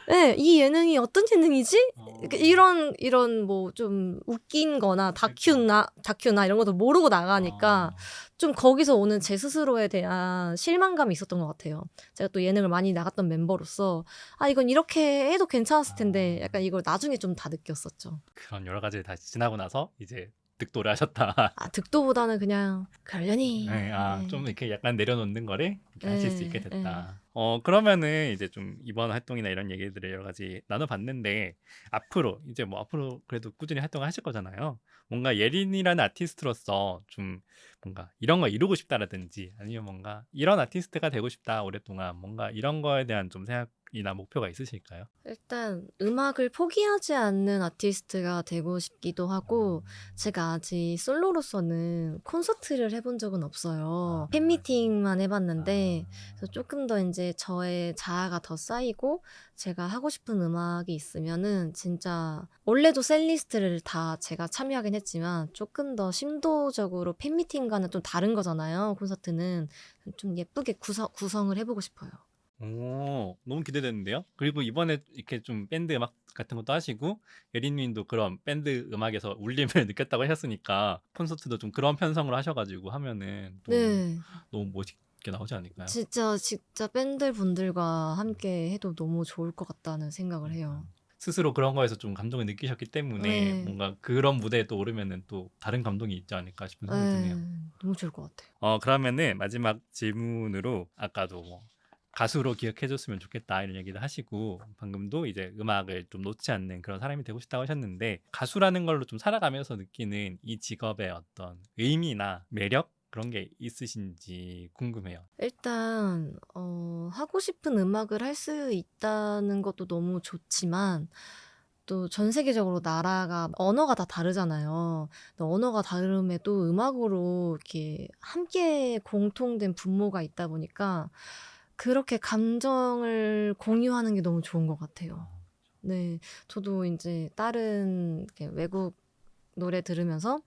네, 이 예능이 어떤 예능이지? 이런 뭐 좀 웃긴 거나 다큐나 이런 것도 모르고 나가니까 좀 거기서 오는 제 스스로에 대한 실망감이 있었던 것 같아요. 제가 또 예능을 많이 나갔던 멤버로서 이건 이렇게 해도 괜찮았을 텐데 약간 이걸 나중에 좀 다 느꼈었죠. 그런 여러 가지를 다 지나고 나서 이제 득도를 하셨다. 득도보다는 그냥 그러려니. 네, 좀 이렇게 약간 내려놓는 거를 이렇게 하실 수 있게 네, 됐다. 그러면은 이제 좀 이번 활동이나 이런 얘기들을 여러 가지 나눠봤는데 앞으로 이제 뭐 앞으로 그래도 꾸준히 활동을 하실 거잖아요. 뭔가 예린이라는 아티스트로서 좀 뭔가 이런 거 이루고 싶다라든지 아니면 뭔가 이런 아티스트가 되고 싶다 오랫동안 뭔가 이런 거에 대한 좀 생각이나 목표가 있으실까요? 일단 음악을 포기하지 않는 아티스트가 되고 싶기도 하고 제가 아직 솔로로서는 콘서트를 해본 적은 없어요. 팬미팅만 해봤는데 그래서 조금 더 이제 저의 자아가 더 쌓이고 제가 하고 싶은 음악이 있으면은 진짜 원래도 셀리스트를 다 제가 참여하긴 했지만 조금 더 심도적으로 팬미팅과는 좀 다른 거잖아요. 콘서트는 좀 예쁘게 구성을 해보고 싶어요. 오, 너무 기대되는데요? 그리고 이번에 이렇게 좀 밴드 음악 같은 것도 하시고 예린님도 그런 밴드 음악에서 울림을 느꼈다고 하셨으니까 콘서트도 좀 그런 편성을 하셔가지고 하면은 또 네. 너무 게 나오지 않을까요? 진짜 밴드 분들과 함께 해도 너무 좋을 것 같다는 생각을 해요. 스스로 그런 거에서 좀 감동을 느끼셨기 때문에 네. 뭔가 그런 무대에 또 오르면은 또 다른 감동이 있지 않을까 싶은 생각이 드네요. 너무 좋을 것 같아요. 그러면은 마지막 질문으로 아까도 뭐 가수로 기억해줬으면 좋겠다 이런 얘기도 하시고 방금도 이제 음악을 좀 놓지 않는 그런 사람이 되고 싶다고 하셨는데 가수라는 걸로 좀 살아가면서 느끼는 이 직업의 어떤 의미나 매력 그런 게 있으신지 궁금해요. 일단 하고 싶은 음악을 할 수 있다는 것도 너무 좋지만 또 전 세계적으로 나라가 언어가 다 다르잖아요. 근데 언어가 다름에도 음악으로 이렇게 함께 공통된 분모가 있다 보니까 그렇게 감정을 공유하는 게 너무 좋은 것 같아요. 네. 저도 인제 다른 이렇게 외국 노래 들으면서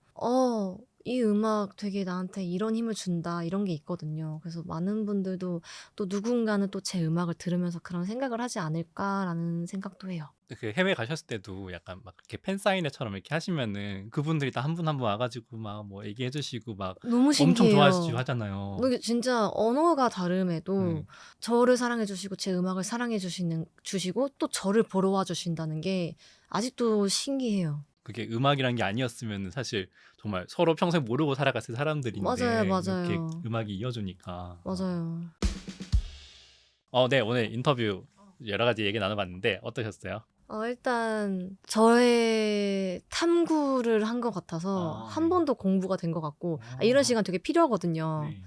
이 음악 되게 나한테 이런 힘을 준다 이런 게 있거든요. 그래서 많은 분들도 또 누군가는 또 제 음악을 들으면서 그런 생각을 하지 않을까라는 생각도 해요. 그 해외 가셨을 때도 약간 막 이렇게 팬 사인회처럼 이렇게 하시면은 그분들이 다 한 분 한 분 와가지고 막 뭐 얘기해주시고 막 너무 엄청 좋아하시고 신기해요. 하잖아요. 이게 진짜 언어가 다름에도 음. 저를 사랑해 주시고 제 음악을 사랑해 주시고 또 저를 보러 와 주신다는 게 아직도 신기해요. 그게 음악이란 게 아니었으면 사실 정말 서로 평생 모르고 살아갔을 맞아요, 사람들인데 이렇게 맞아요. 음악이 이어주니까. 맞아요. 네, 오늘 인터뷰 여러 가지 얘기 나눠봤는데 어떠셨어요? 일단 저의 탐구를 한 것 같아서 한 네. 번 더 공부가 된 것 같고 이런 시간 되게 필요하거든요. 네.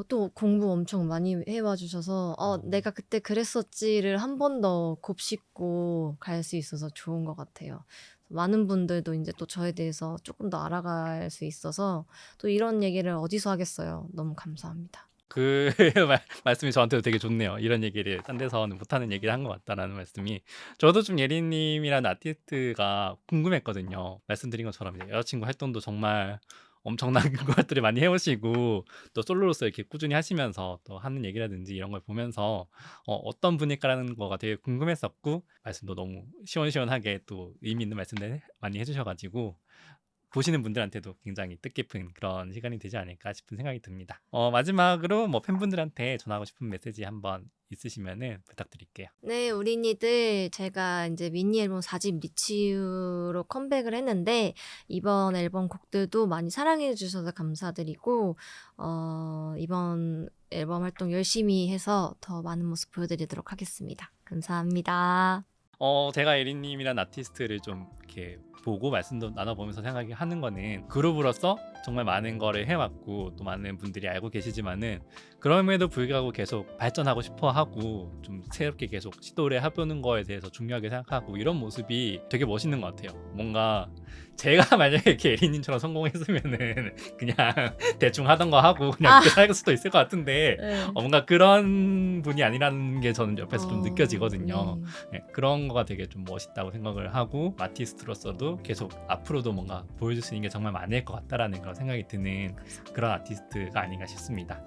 또 공부 엄청 많이 해와 주셔서 내가 그때 그랬었지를 한 번 더 곱씹고 갈 수 있어서 좋은 것 같아요. 많은 분들도 이제 또 저에 대해서 조금 더 알아갈 수 있어서 또 이런 얘기를 어디서 하겠어요. 너무 감사합니다. 그 말씀이 저한테도 되게 좋네요. 이런 얘기를 딴 데서는 못하는 얘기를 한 것 같다라는 말씀이. 저도 좀 예린님이라는 아티스트가 궁금했거든요. 말씀드린 것처럼 이제 여자친구 활동도 정말 엄청난 것들을 많이 해오시고 또 솔로로서 이렇게 꾸준히 하시면서 또 하는 얘기라든지 이런 걸 보면서 어떤 분일까라는 거가 되게 궁금했었고 말씀도 너무 시원시원하게 또 의미 있는 말씀들 많이 해주셔가지고 보시는 분들한테도 굉장히 뜻깊은 그런 시간이 되지 않을까 싶은 생각이 듭니다. 마지막으로 뭐 팬분들한테 전하고 싶은 메시지 한번 있으시면은 부탁드릴게요. 네, 우리니들 제가 이제 미니 앨범 4집 리치유로 컴백을 했는데 이번 앨범 곡들도 많이 사랑해 주셔서 감사드리고 이번 앨범 활동 열심히 해서 더 많은 모습 보여드리도록 하겠습니다. 감사합니다. 제가 예린님이란 아티스트를 좀 이렇게 보고 말씀도 나눠보면서 생각이 하는 거는 그룹으로서 정말 많은 거를 해왔고 또 많은 분들이 알고 계시지만은 그럼에도 불구하고 계속 발전하고 싶어 하고 좀 새롭게 계속 시도를 해보는 거에 대해서 중요하게 생각하고 이런 모습이 되게 멋있는 것 같아요. 뭔가 제가 만약에 이렇게 예린님처럼 성공했으면은 그냥 대충 하던 거 하고 그냥 그렇게 살 수도 있을 것 같은데 네. 뭔가 그런 분이 아니라는 게 저는 옆에서 좀 느껴지거든요. 네. 네, 그런 거가 되게 좀 멋있다고 생각을 하고 아티스트로서도 계속 앞으로도 뭔가 보여줄 수 있는 게 정말 많을 것 같다라는 그런 생각이 드는 그런 아티스트가 아닌가 싶습니다.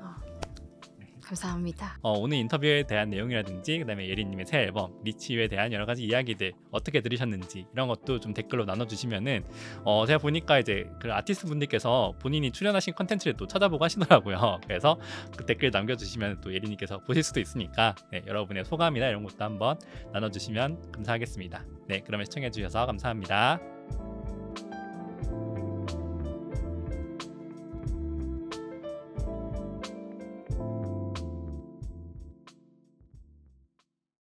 감사합니다. 오늘 인터뷰에 대한 내용이라든지 그다음에 예린님의 새 앨범 리치유에 대한 여러 가지 이야기들 어떻게 들으셨는지 이런 것도 좀 댓글로 나눠주시면은 제가 보니까 이제 그 아티스트 분들께서 본인이 출연하신 컨텐츠를 또 찾아보고 하시더라고요. 그래서 그 댓글 남겨주시면 또 예린님께서 보실 수도 있으니까 네, 여러분의 소감이나 이런 것도 한번 나눠주시면 감사하겠습니다. 네, 그러면 시청해주셔서 감사합니다.